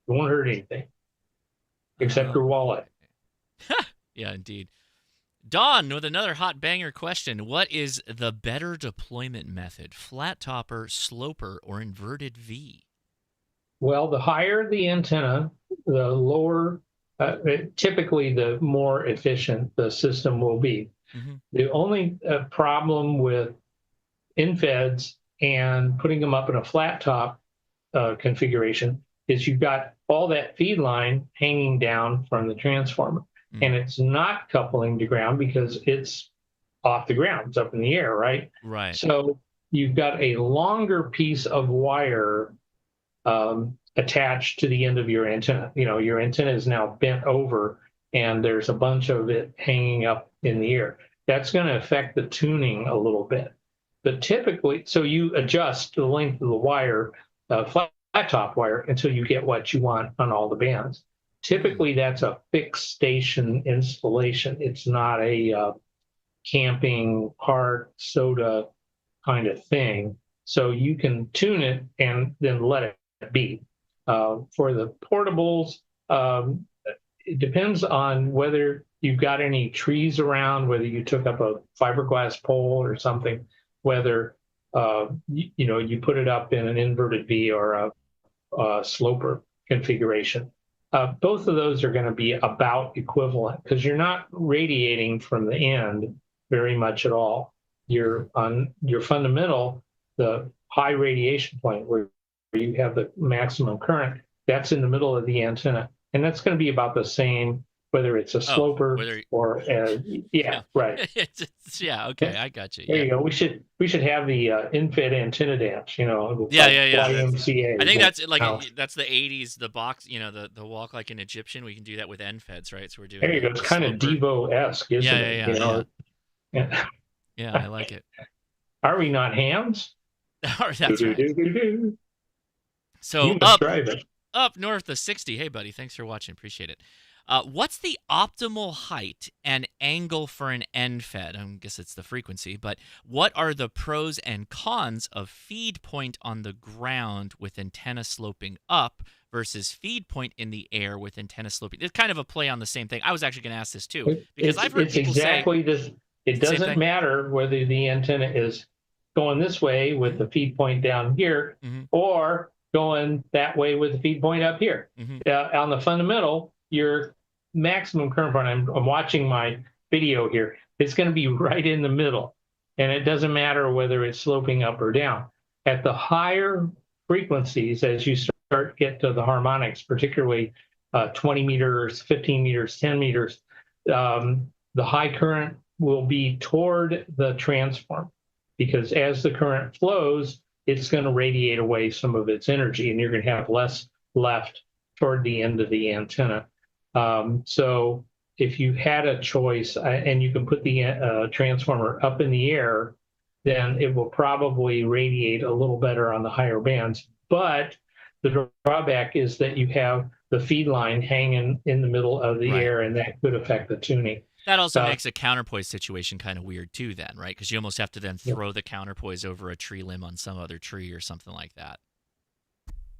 It won't hurt anything, except your wallet. Yeah, indeed. Don with another hot banger question. What is the better deployment method? Flat topper, sloper, or inverted V? Well, the higher the antenna, the lower, typically the more efficient the system will be. Mm-hmm. The only problem with infeds and putting them up in a flat top configuration is you've got all that feed line hanging down from the transformer. And it's not coupling to ground because it's off the ground. It's up in the air, right? Right. So you've got a longer piece of wire attached to the end of your antenna. Your antenna is now bent over and there's a bunch of it hanging up in the air. That's going to affect the tuning a little bit. But typically, so you adjust the length of the wire, flat top wire, until you get what you want on all the bands. Typically, that's a fixed station installation. It's not a camping park SOTA kind of thing. So you can tune it and then let it be. For the portables, it depends on whether you've got any trees around, whether you took up a fiberglass pole or something, whether you put it up in an inverted V or a sloper configuration. Both of those are going to be about equivalent because you're not radiating from the end very much at all. You're on your fundamental, the high radiation point where you have the maximum current, that's in the middle of the antenna. And that's going to be about the same, whether it's a sloper or right. Yeah, okay, I got you. There you go. We should have the infed antenna dance, YMCA. I think that's that's the 80s, the box, the walk like an Egyptian. We can do that with NFEDs, right? So we're doing. There you go. It's kind of Devo-esque, isn't it? Yeah, I like it. Are we not hams? That's right. So up north of 60. Hey, buddy, thanks for watching. Appreciate it. What's the optimal height and angle for an NFED? I guess it's the frequency, but what are the pros and cons of feed point on the ground with antenna sloping up versus feed point in the air with antenna sloping? It's kind of a play on the same thing. I was actually going to ask this too, because I've heard people say this. It doesn't matter whether the antenna is going this way with the feed point down here or going that way with the feed point up here. On the fundamental, your maximum current point, I'm watching my video here, it's going to be right in the middle. And it doesn't matter whether it's sloping up or down. At the higher frequencies, as you start to get to the harmonics, particularly 20 meters, 15 meters, 10 meters, the high current will be toward the transform, because as the current flows, it's going to radiate away some of its energy, and you're going to have less left toward the end of the antenna. So if you had a choice and you can put the transformer up in the air, then it will probably radiate a little better on the higher bands. But the drawback is that you have the feed line hanging in the middle of the air, and that could affect the tuning. That also makes a counterpoise situation kind of weird too then, right? Because you almost have to then throw the counterpoise over a tree limb on some other tree or something like that.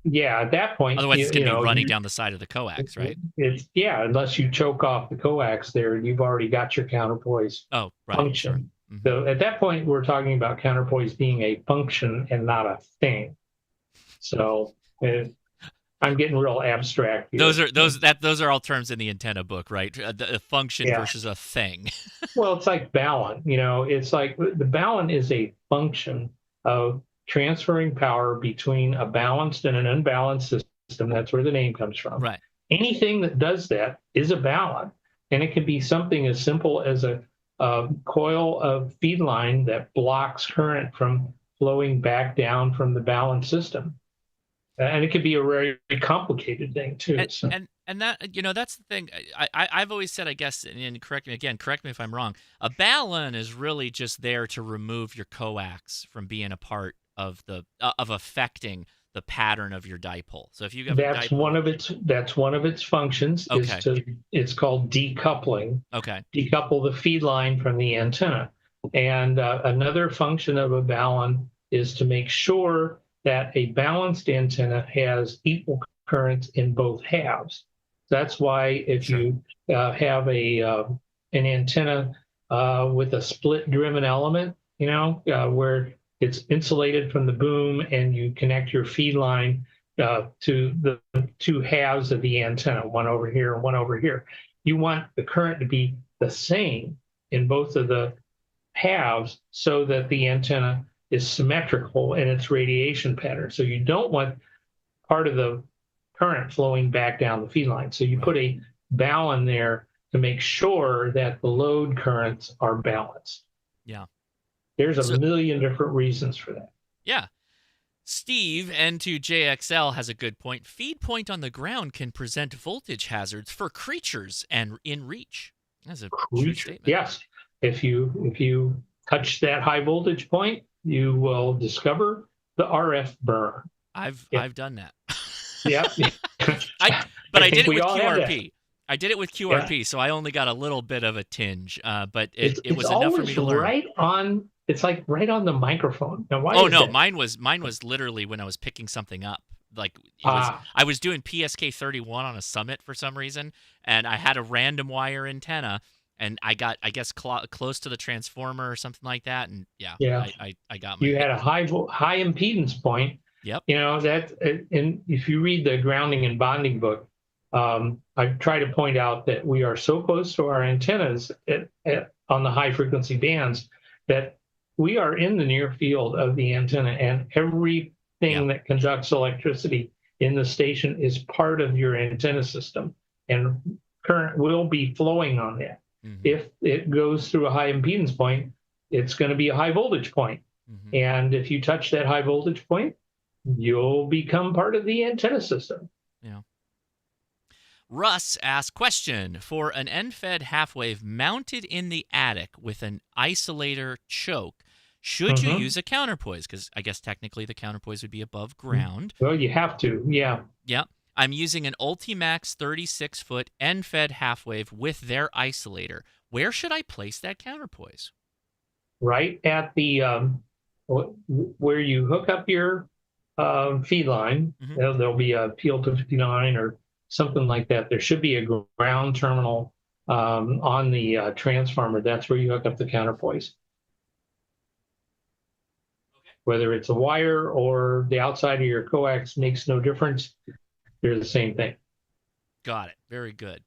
Yeah, at that point, Otherwise, it's going to be running you down the side of the coax, right? it's yeah, unless you choke off the coax there, you've already got your counterpoise Oh, right, sure. function. Hmm. So at that point, we're talking about counterpoise being a function and not a thing. So I'm getting real abstract here. Those are all terms in the antenna book, right? A function Yeah. versus a thing. Well, it's like balun. It's like the balun is a function of transferring power between a balanced and an unbalanced system. That's where the name comes from. Right. Anything that does that is a balun. And it can be something as simple as a coil of feed line that blocks current from flowing back down from the balanced system. And it could be a very complicated thing too. And that that's the thing. I've always said, I guess, and correct me again, correct me if I'm wrong. A balun is really just there to remove your coax from being a part of the of affecting the pattern of your dipole. So if you have that's one of its functions. Okay. It's called decoupling. Okay. Decouple the feed line from the antenna. And another function of a balun is to make sure that a balanced antenna has equal currents in both halves. That's why if you have an antenna with a split-driven element, where it's insulated from the boom and you connect your feed line to the two halves of the antenna, one over here and one over here. You want the current to be the same in both of the halves so that the antenna is symmetrical in its radiation pattern. So you don't want part of the current flowing back down the feed line. So you put a balun there to make sure that the load currents are balanced. Yeah. There's a million different reasons for that. Yeah. Steve, N2JXL, has a good point. Feed point on the ground can present voltage hazards for creatures and in reach. That's a true statement. Yes. If you touch that high voltage point, you will discover the RF burn. I've done that. Yeah. But I did it with QRP. I did it with QRP, so I only got a little bit of a tinge, but it was enough for me to learn. It's like right on the microphone. Now, why? Mine was literally when I was picking something up. Like I was doing PSK 31 on a summit for some reason, and I had a random wire antenna, and I got, I guess, close to the transformer or something like that, and I got my. You had a high impedance point. Yep. And if you read the grounding and bonding book, I try to point out that we are so close to our antennas on the high frequency bands that we are in the near field of the antenna, and everything that conducts electricity in the station is part of your antenna system, and current will be flowing on that. Mm-hmm. If it goes through a high impedance point, it's going to be a high voltage point. Mm-hmm. And if you touch that high voltage point, you'll become part of the antenna system. Yeah. Russ asks, question, for an end-fed half-wave mounted in the attic with an isolator choke, should you use a counterpoise? Because I guess technically the counterpoise would be above ground. Well, you have to, yeah. Yeah. I'm using an Ultimax 36-foot end-fed half-wave with their isolator. Where should I place that counterpoise? Right at the where you hook up your feed line. Mm-hmm. There'll be a PL259 or something like that. There should be a ground terminal on the transformer. That's where you hook up the counterpoise. Okay. Whether it's a wire or the outside of your coax makes no difference. They're the same thing. Got it. Very good.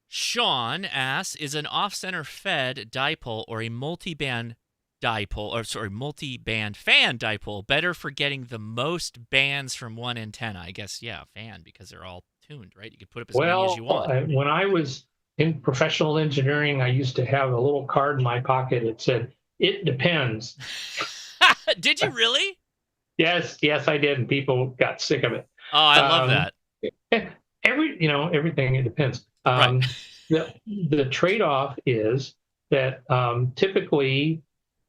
Sean asks, is an off-center fed dipole or a multiband multi-band fan dipole better for getting the most bands from one antenna? I guess, fan, because they're all tuned, right? You can put up as many as you want. When I was in professional engineering, I used to have a little card in my pocket. It said, "It depends." Did you really? Yes, I did, and people got sick of it. Oh, I love that. Everything, it depends. Right. The trade-off is that typically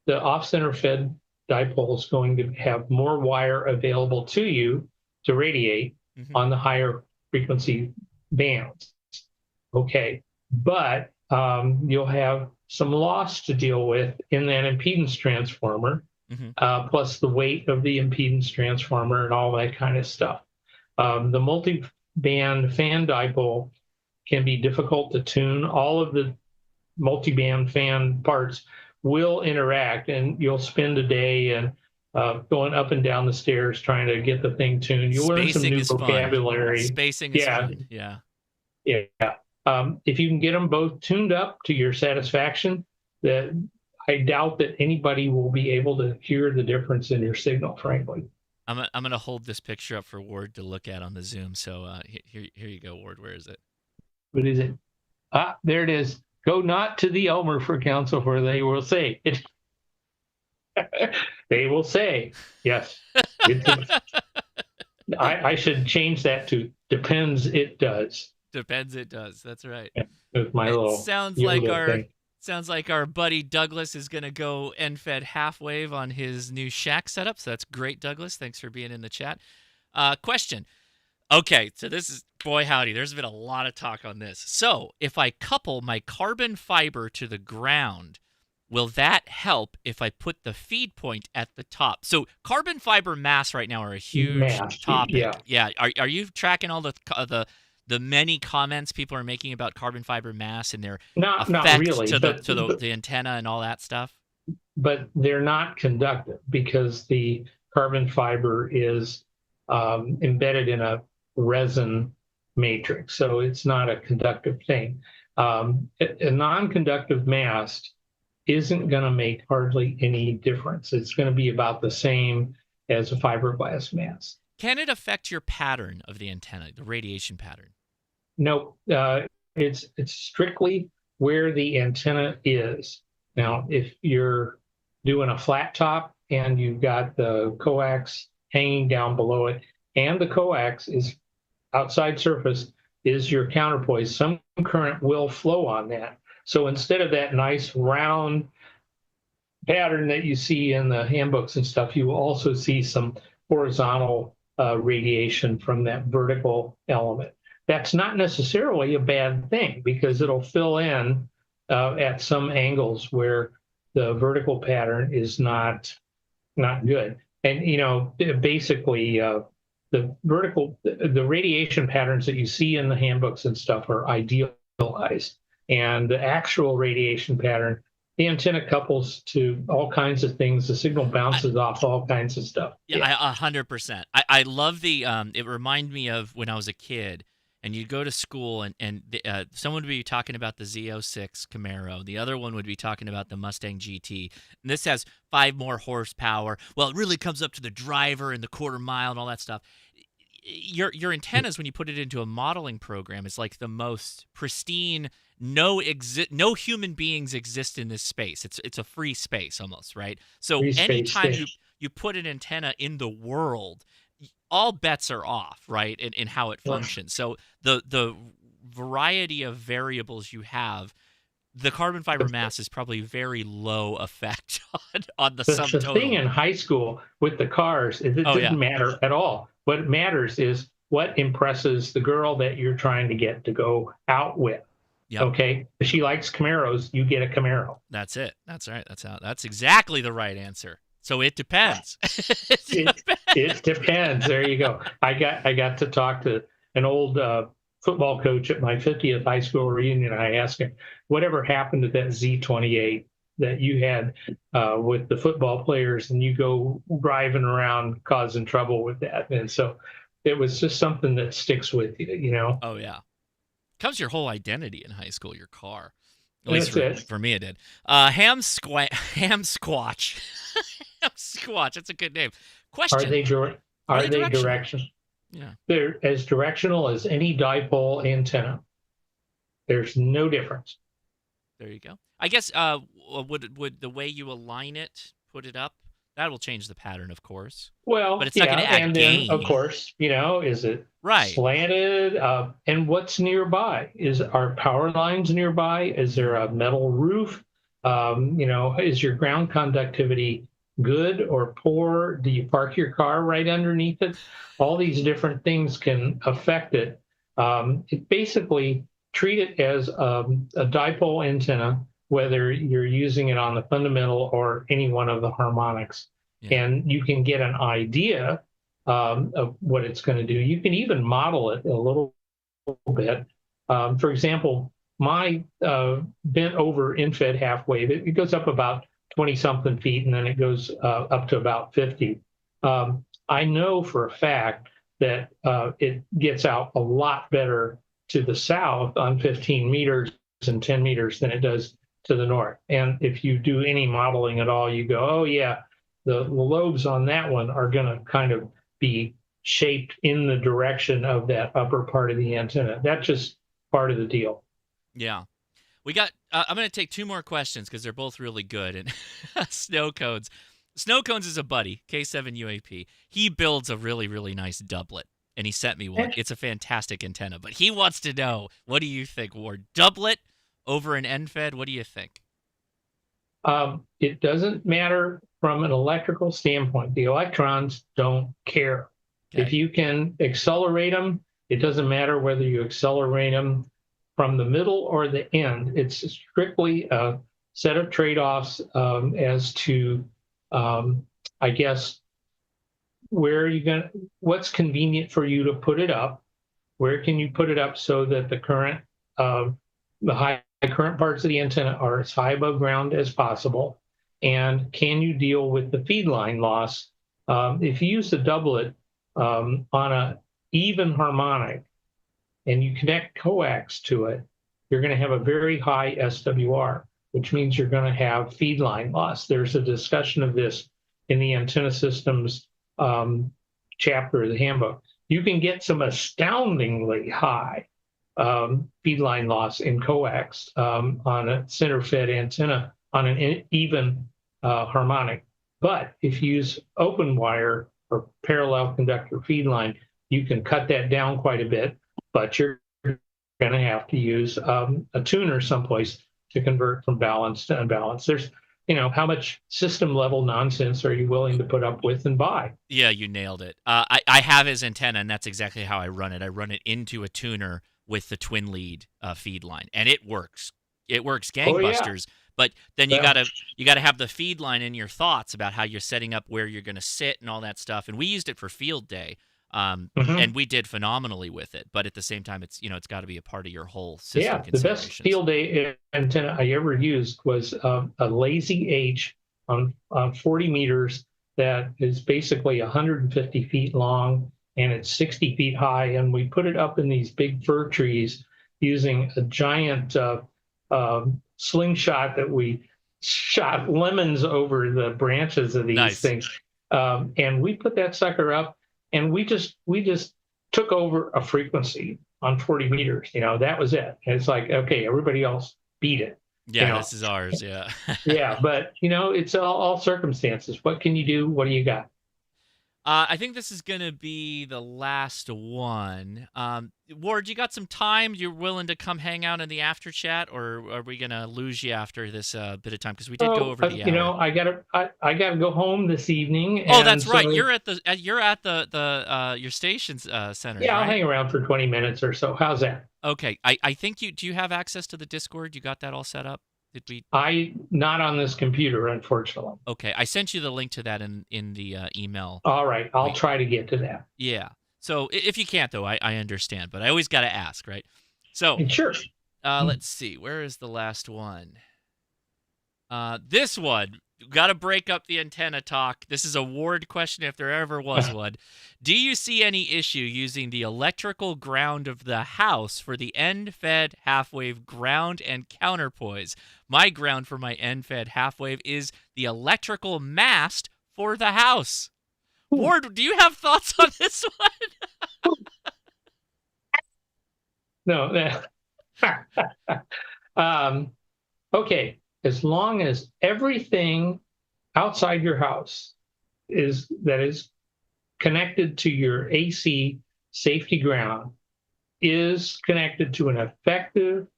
the off-center fed dipole is going to have more wire available to you to radiate on the higher frequency bands. Okay, but you'll have some loss to deal with in that impedance transformer plus the weight of the impedance transformer and all that kind of stuff. The multi-band fan dipole can be difficult to tune. All of the multi-band fan parts will interact, and you'll spend a day and going up and down the stairs trying to get the thing tuned. You learn some new vocabulary. Spacing is fun. Yeah. If you can get them both tuned up to your satisfaction, that I doubt that anybody will be able to hear the difference in your signal, frankly. I'm going to hold this picture up for Ward to look at on the Zoom. So here you go, Ward. Where is it? What is it? Ah, there it is. Go not to the Elmer for counsel, for they will say it. They will say, yes. I should change that to depends it does. Depends it does. That's right. With my little sounds like our buddy Douglas is going to go NFED Halfwave on his new shack setup. So that's great, Douglas. Thanks for being in the chat. Question. Okay, so this is, boy howdy, there's been a lot of talk on this. So if I couple my carbon fiber to the ground, will that help if I put the feed point at the top? So carbon fiber masts right now are a huge topic. Yeah. Are you tracking all the many comments people are making about carbon fiber masts and their effect not really, to the antenna and all that stuff? But they're not conductive because the carbon fiber is embedded in a resin matrix, so it's not a conductive thing. A non-conductive mast isn't going to make hardly any difference. It's going to be about the same as a fiberglass mast. Can it affect your pattern of the antenna, the radiation pattern? No, it's strictly where the antenna is. Now, if you're doing a flat top and you've got the coax hanging down below it, and the coax is outside surface is your counterpoise, some current will flow on that. So instead of that nice round pattern that you see in the handbooks and stuff, you will also see some horizontal radiation from that vertical element. That's not necessarily a bad thing because it'll fill in at some angles where the vertical pattern is not good. And, basically, the radiation patterns that you see in the handbooks and stuff are idealized. And the actual radiation pattern, the antenna couples to all kinds of things. The signal bounces off all kinds of stuff. Yeah, 100%. I love the, it reminded me of when I was a kid and you'd go to school and someone would be talking about the Z06 Camaro. The other one would be talking about the Mustang GT. And this has 5 more horsepower. Well, it really comes up to the driver and the quarter mile and all that stuff. Your antennas, when you put it into a modeling program, is like the most pristine. No human beings exist in this space. It's a free space almost, right? So anytime you put an antenna in the world, all bets are off, right? In how it functions. So the variety of variables you have, the carbon fiber mass is probably very low effect on the sum total. The thing in high school with the cars, it didn't matter at all. What matters is what impresses the girl that you're trying to get to go out with. Yep. Okay, if she likes Camaros, you get a Camaro. That's it. That's right. That's exactly the right answer. So it depends. It depends. There you go. I got to talk to an old football coach at my 50th high school reunion. I asked him, whatever happened to that Z28 that you had with the football players, and you go driving around causing trouble with that. And so it was just something that sticks with you, Oh, yeah. Becomes your whole identity in high school, your car. At least for me it did. Ham Squatch. Ham Squatch. That's a good name. Question. Are they directional? Yeah. They're as directional as any dipole antenna. There's no difference. There you go. I guess would the way you align it, put it up, that will change the pattern, of course. Well, but it's not going to add gain. Then, of course, is it slanted? And what's nearby? Are power lines nearby? Is there a metal roof? Is your ground conductivity good or poor? Do you park your car right underneath it? All these different things can affect it. Basically, treat it as a dipole antenna, whether you're using it on the fundamental or any one of the harmonics. and you can get an idea of what it's going to do. You can even model it a little bit. For example, my bent over infed half wave, it goes up about 20 something feet, and then it goes up to about 50. I know for a fact that it gets out a lot better to the south on 15 meters and 10 meters than it does to the north. And if you do any modeling at all, you go, oh yeah, the lobes on that one are going to kind of be shaped in the direction of that upper part of the antenna. That's just part of the deal. Yeah. We got, I'm going to take two more questions because they're both really good. And Snow Cones. Snow Cones is a buddy, K7 UAP. He builds a really, really nice doublet, and he sent me one. It's a fantastic antenna. But he wants to know, what do you think, Ward? Doublet over an NFED? What do you think? It doesn't matter from an electrical standpoint. The electrons don't care. Okay. If you can accelerate them, it doesn't matter whether you accelerate them from the middle or the end. It's strictly a set of trade-offs as to, I guess, where are you going? What's convenient for you to put it up? Where can you put it up so that the current, the high current parts of the antenna are as high above ground as possible? And can you deal with the feed line loss? If you use the doublet on an even harmonic and you connect coax to it, you're going to have a very high SWR, which means you're going to have feed line loss. There's a discussion of this in the antenna systems chapter of the handbook. You can get some astoundingly high feed line loss in coax on a center fed antenna on an even harmonic. But if you use open wire or parallel conductor feed line, you can cut that down quite a bit, but you're going to have to use a tuner someplace to convert from balanced to unbalanced. There's, how much system level nonsense are you willing to put up with and buy? Yeah, you nailed it. I have his antenna, and that's exactly how I run it. I run it into a tuner with the twin lead feed line, and it works. It works gangbusters. Oh, yeah. But then you gotta have the feed line in your thoughts about how you're setting up where you're going to sit and all that stuff. And we used it for field day, and we did phenomenally with it. But at the same time, it's got to be a part of your whole system. Yeah, the best field day antenna I ever used was a Lazy H on 40 meters that is basically 150 feet long and it's 60 feet high. And we put it up in these big fir trees using a giant slingshot that we shot lemons over the branches of these things. And we put that sucker up and we just took over a frequency on 40 meters. That was it. And it's like, okay, everybody else beat it. Yeah, this is ours. Yeah. Yeah, but it's all circumstances. What can you do? What do you got? I think this is going to be the last one. Ward, you got some time? You're willing to come hang out in the after chat, or are we going to lose you after this bit of time? Because we did go over the hour. I gotta go home this evening. Oh, that's right. You're at the your station's center. Yeah, right? I'll hang around for 20 minutes or so. How's that? Okay. I think do you have access to the Discord? You got that all set up? Not on this computer, unfortunately. Okay, I sent you the link to that in the email. All right, I'll try to get to that. Yeah. So if you can't, though, I understand, but I always got to ask, right? So sure. Let's see. Where is the last one? This one. Got to break up the antenna talk. This is a Ward question if there ever was one. Do you see any issue using the electrical ground of the house for the end-fed half-wave ground and counterpoise? My ground for my end-fed half-wave is the electrical mast for the house. Ooh. Ward, do you have thoughts on this one? No. Okay. As long as everything outside your house is connected to your AC safety ground is connected to an effective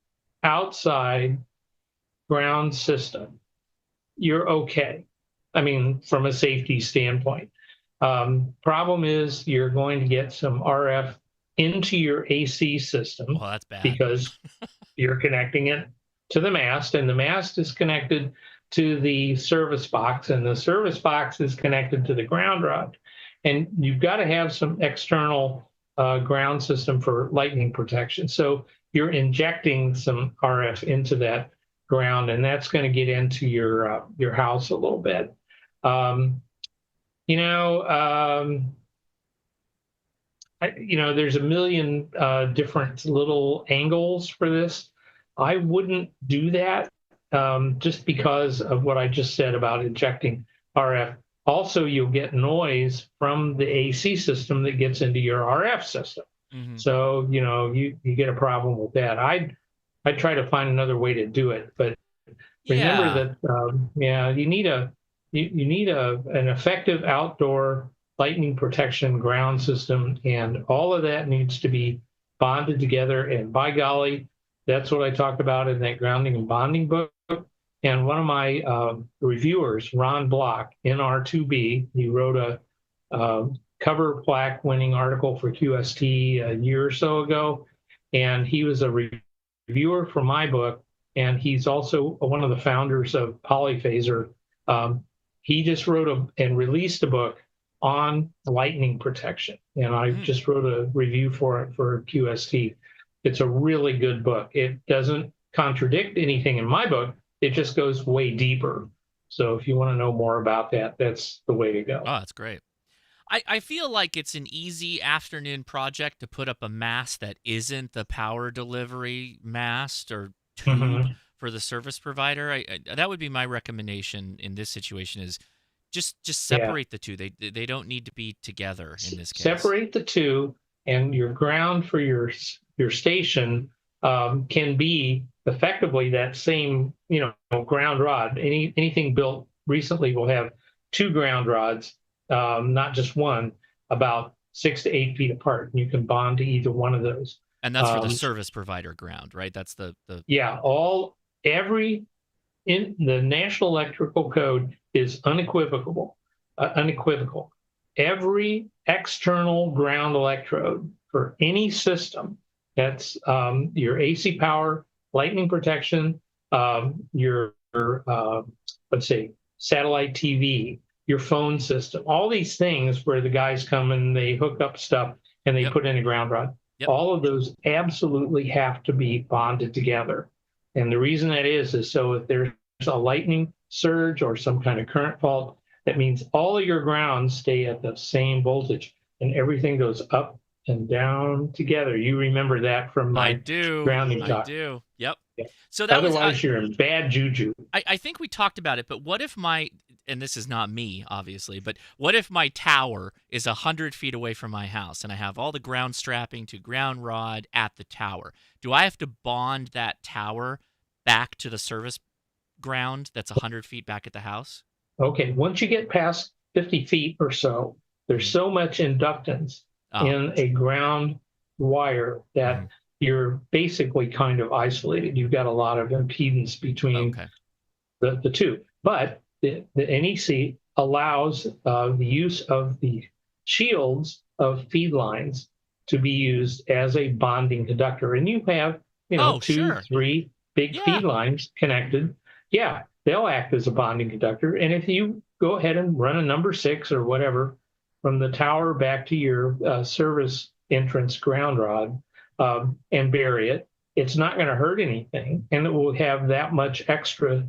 outside ground system, you're okay. I mean, from a safety standpoint. Problem is you're going to get some RF into your AC system. Well, that's bad. Because you're connecting it to the mast, and the mast is connected to the service box, and the service box is connected to the ground rod. And you've got to have some external ground system for lightning protection. So you're injecting some RF into that ground, and that's going to get into your house a little bit. There's a million different little angles for this. I wouldn't do that just because of what I just said about injecting RF. Also, you'll get noise from the AC system that gets into your RF system. Mm-hmm. So, you get a problem with that. I'd try to find another way to do it, but remember that you need an effective outdoor lightning protection ground system, and all of that needs to be bonded together. And by golly, that's what I talked about in that grounding and bonding book. And one of my reviewers, Ron Block, NR2B, he wrote a cover plaque winning article for QST a year or so ago. And he was a reviewer for my book. And he's also one of the founders of Polyphaser. He just wrote and released a book on lightning protection. And I just wrote a review for it for QST. It's a really good book. It doesn't contradict anything in my book. It just goes way deeper. So if you want to know more about that, that's the way to go. Oh, that's great. I feel like it's an easy afternoon project to put up a mast that isn't the power delivery mast or tube for the service provider. That would be my recommendation in this situation is just separate the two. They don't need to be together in this case. Separate the two, and your ground for your station can be effectively that same ground rod. Anything built recently will have two ground rods, not just one, about 6 to 8 feet apart. And you can bond to either one of those. And that's for the service provider ground, right? That's the in the National Electrical Code is unequivocal. Every external ground electrode for any system, that's your AC power, lightning protection, your let's say satellite TV, your phone system, all these things where the guys come and they hook up stuff and they put in a ground rod. Yep. All of those absolutely have to be bonded together. And the reason that is so if there's a lightning surge or some kind of current fault, that means all of your grounds stay at the same voltage and everything goes up and down together. You remember that from my grounding talk. I do. Yep. Yeah. So that Otherwise, you're in bad juju. I think we talked about it, but what if and this is not me, obviously, but what if my tower is 100 feet away from my house and I have all the ground strapping to ground rod at the tower? Do I have to bond that tower back to the service ground that's 100 feet back at the house? Okay. Once you get past 50 feet or so, there's so much inductance in a ground wire that you're basically kind of isolated. You've got a lot of impedance between the two. But the NEC allows the use of the shields of feed lines to be used as a bonding conductor. And you have, 2-3 big feed lines connected. Yeah, they'll act as a bonding conductor. And if you go ahead and run a number 6 or whatever from the tower back to your service entrance ground rod and bury it, it's not going to hurt anything. And it will have that much extra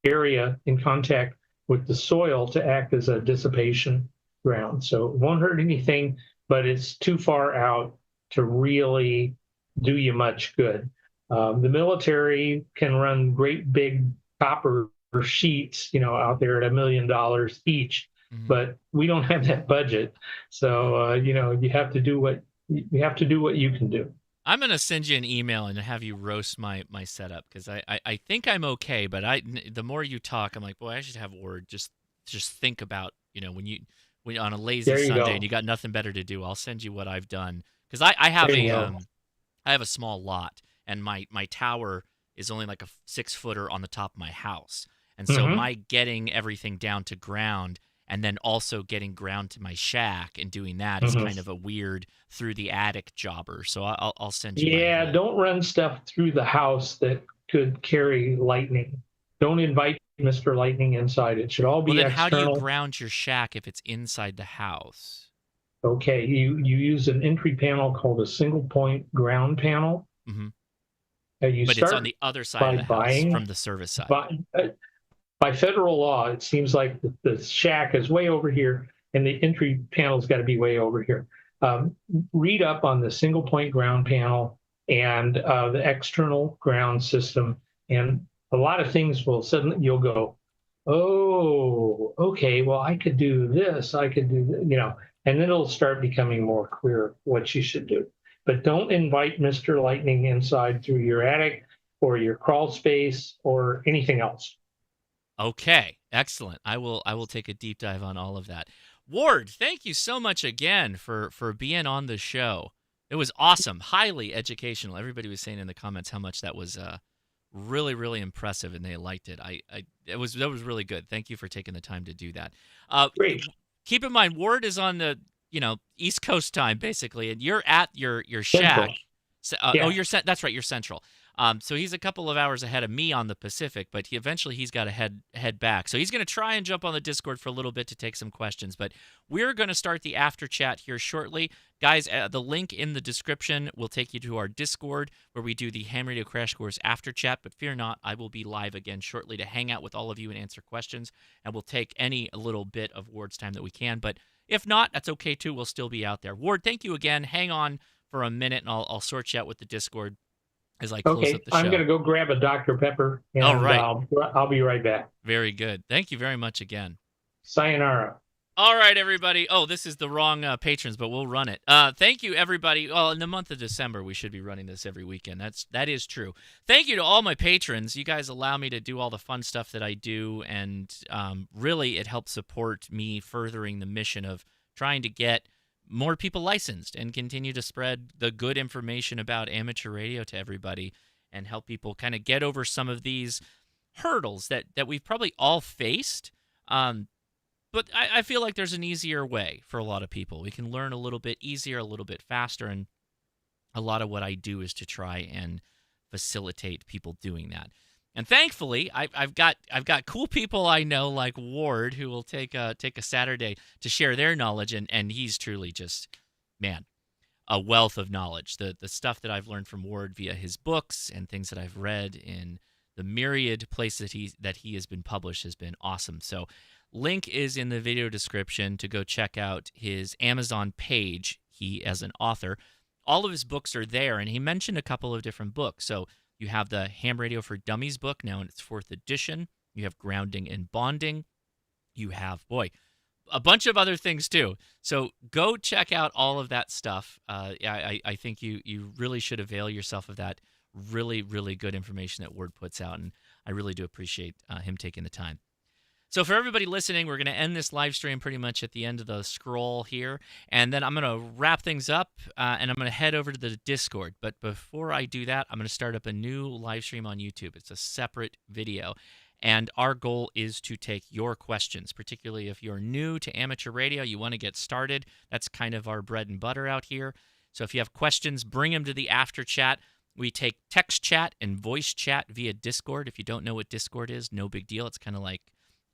area in contact with the soil to act as a dissipation ground. So it won't hurt anything, but it's too far out to really do you much good. The military can run great big copper sheets, out there at $1 million each, but we don't have that budget. So, you have to do what you can do. I'm going to send you an email and have you roast my setup because I think I'm okay, but the more you talk, I'm like, boy, I should have Ward just think about, when on a lazy Sunday and you got nothing better to do, I'll send you what I've done because I have a small lot and my tower is only like a 6-footer on the top of my house. And so my getting everything down to ground and then also getting ground to my shack and doing that is kind of a weird through the attic jobber. So I'll send you. Yeah, don't run stuff through the house that could carry lightning. Don't invite Mr. Lightning inside. It should all Well, be then how do you external. ground your shack if it's inside the house? Okay, you use an entry panel called a single point ground panel. Hmm. You But it's on start the other side of by the house from buying the service side. by federal law. It seems like the shack is way over here, and the entry panel's got to be way over here. Um, Read up on the single point ground panel and the external ground system, and a lot of things will suddenly you'll go, oh, okay, well I could do this, I could do, and then it'll start becoming more clear what you should do. But don't invite Mr. Lightning inside through your attic or your crawl space or anything else. Okay, excellent. I will take a deep dive on all of that. Ward, thank you so much again for being on the show. It was awesome, highly educational. Everybody was saying in the comments how much that was really, really impressive, and they liked it. That was really good. Thank you for taking the time to do that. Great. Keep in mind, Ward is on the East Coast time basically, and you're at your Central. shack. Yeah. Oh, that's right, you're Central. So he's a couple of hours ahead of me on the Pacific, but he's got to head back. So he's going to try and jump on the Discord for a little bit to take some questions. But we're going to start the after chat here shortly. Guys, the link in the description will take you to our Discord where we do the Ham Radio Crash Course after chat. But fear not, I will be live again shortly to hang out with all of you and answer questions. And we'll take any little bit of Ward's time that we can. But if not, that's okay too. We'll still be out there. Ward, thank you again. Hang on for a minute, and I'll sort you out with the Discord as I close up the show. I'm going to go grab a Dr. Pepper, and All right. I'll be right back. Very good. Thank you very much again. Sayonara. All right, everybody. Oh, this is the wrong patrons, but we'll run it. Thank you, everybody. Well, in the month of December, we should be running this every weekend. That is true. Thank you to all my patrons. You guys allow me to do all the fun stuff that I do, and really it helps support me furthering the mission of trying to get more people licensed and continue to spread the good information about amateur radio to everybody and help people kind of get over some of these hurdles that we've probably all faced. But I feel like there's an easier way for a lot of people. We can learn a little bit easier, a little bit faster, and a lot of what I do is to try and facilitate people doing that. And thankfully, I've got cool people I know like Ward who will take a Saturday to share their knowledge, and he's truly just, man, a wealth of knowledge. The stuff that I've learned from Ward via his books and things that I've read in the myriad places that he has been published has been awesome. So link is in the video description to go check out his Amazon page. He, as an author, all of his books are there, and he mentioned a couple of different books. So you have the Ham Radio for Dummies book now in its 4th edition. You have Grounding and Bonding. You have, a bunch of other things too. So go check out all of that stuff. I think you really should avail yourself of that really, really good information that Ward puts out, and I really do appreciate him taking the time. So for everybody listening, we're going to end this live stream pretty much at the end of the scroll here, and then I'm going to wrap things up, and I'm going to head over to the Discord. But before I do that, I'm going to start up a new live stream on YouTube. It's a separate video, and our goal is to take your questions, particularly if you're new to amateur radio, you want to get started. That's kind of our bread and butter out here. So if you have questions, bring them to the after chat. We take text chat and voice chat via Discord. If you don't know what Discord is, no big deal. It's kind of like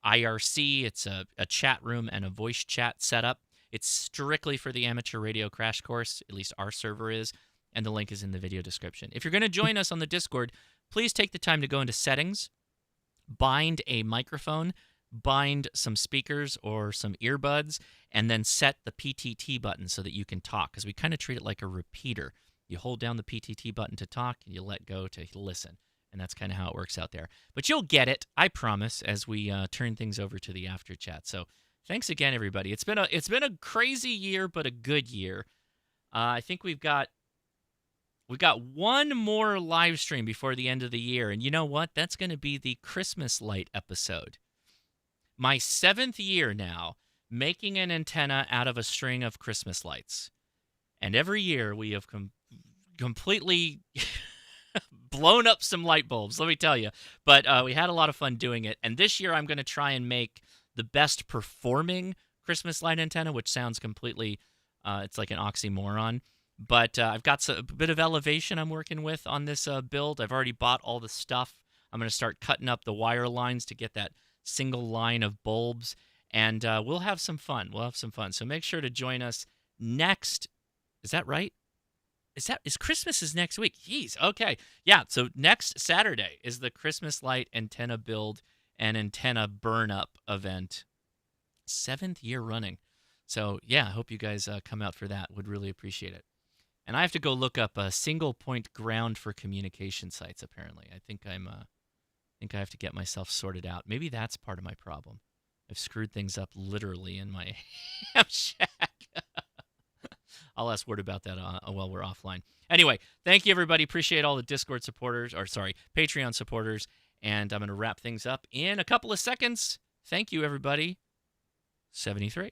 IRC. It's a chat room and a voice chat setup. It's strictly for the amateur radio crash course, at least our server is, and the link is in the video description. If you're going to join us on the Discord, please take the time to go into settings, bind a microphone, bind some speakers or some earbuds, and then set the PTT button so that you can talk, because we kind of treat it like a repeater. You hold down the PTT button to talk, and you let go to listen. And that's kind of how it works out there. But you'll get it, I promise, as we turn things over to the after chat. So thanks again, everybody. It's been a crazy year, but a good year. I think we've got one more live stream before the end of the year. And you know what? That's going to be the Christmas light episode. My 7th year now making an antenna out of a string of Christmas lights. And every year we have completely blown up some light bulbs, let me tell you. But we had a lot of fun doing it. And this year I'm going to try and make the best performing Christmas light antenna, which sounds completely, it's like an oxymoron. But I've got a bit of elevation I'm working with on this build. I've already bought all the stuff. I'm going to start cutting up the wire lines to get that single line of bulbs, and we'll have some fun. So make sure to join us next. Is that right? Is Christmas is next week? Jeez. Okay. Yeah. So next Saturday is the Christmas light antenna build and antenna burn up event. 7th year running. So yeah, I hope you guys come out for that. Would really appreciate it. And I have to go look up a single point ground for communication sites. Apparently, I think I have to get myself sorted out. Maybe that's part of my problem. I've screwed things up literally in my ham shack. I'll ask Ward about that while we're offline. Anyway, thank you, everybody. Appreciate all the Discord supporters, Patreon supporters. And I'm going to wrap things up in a couple of seconds. Thank you, everybody. 73.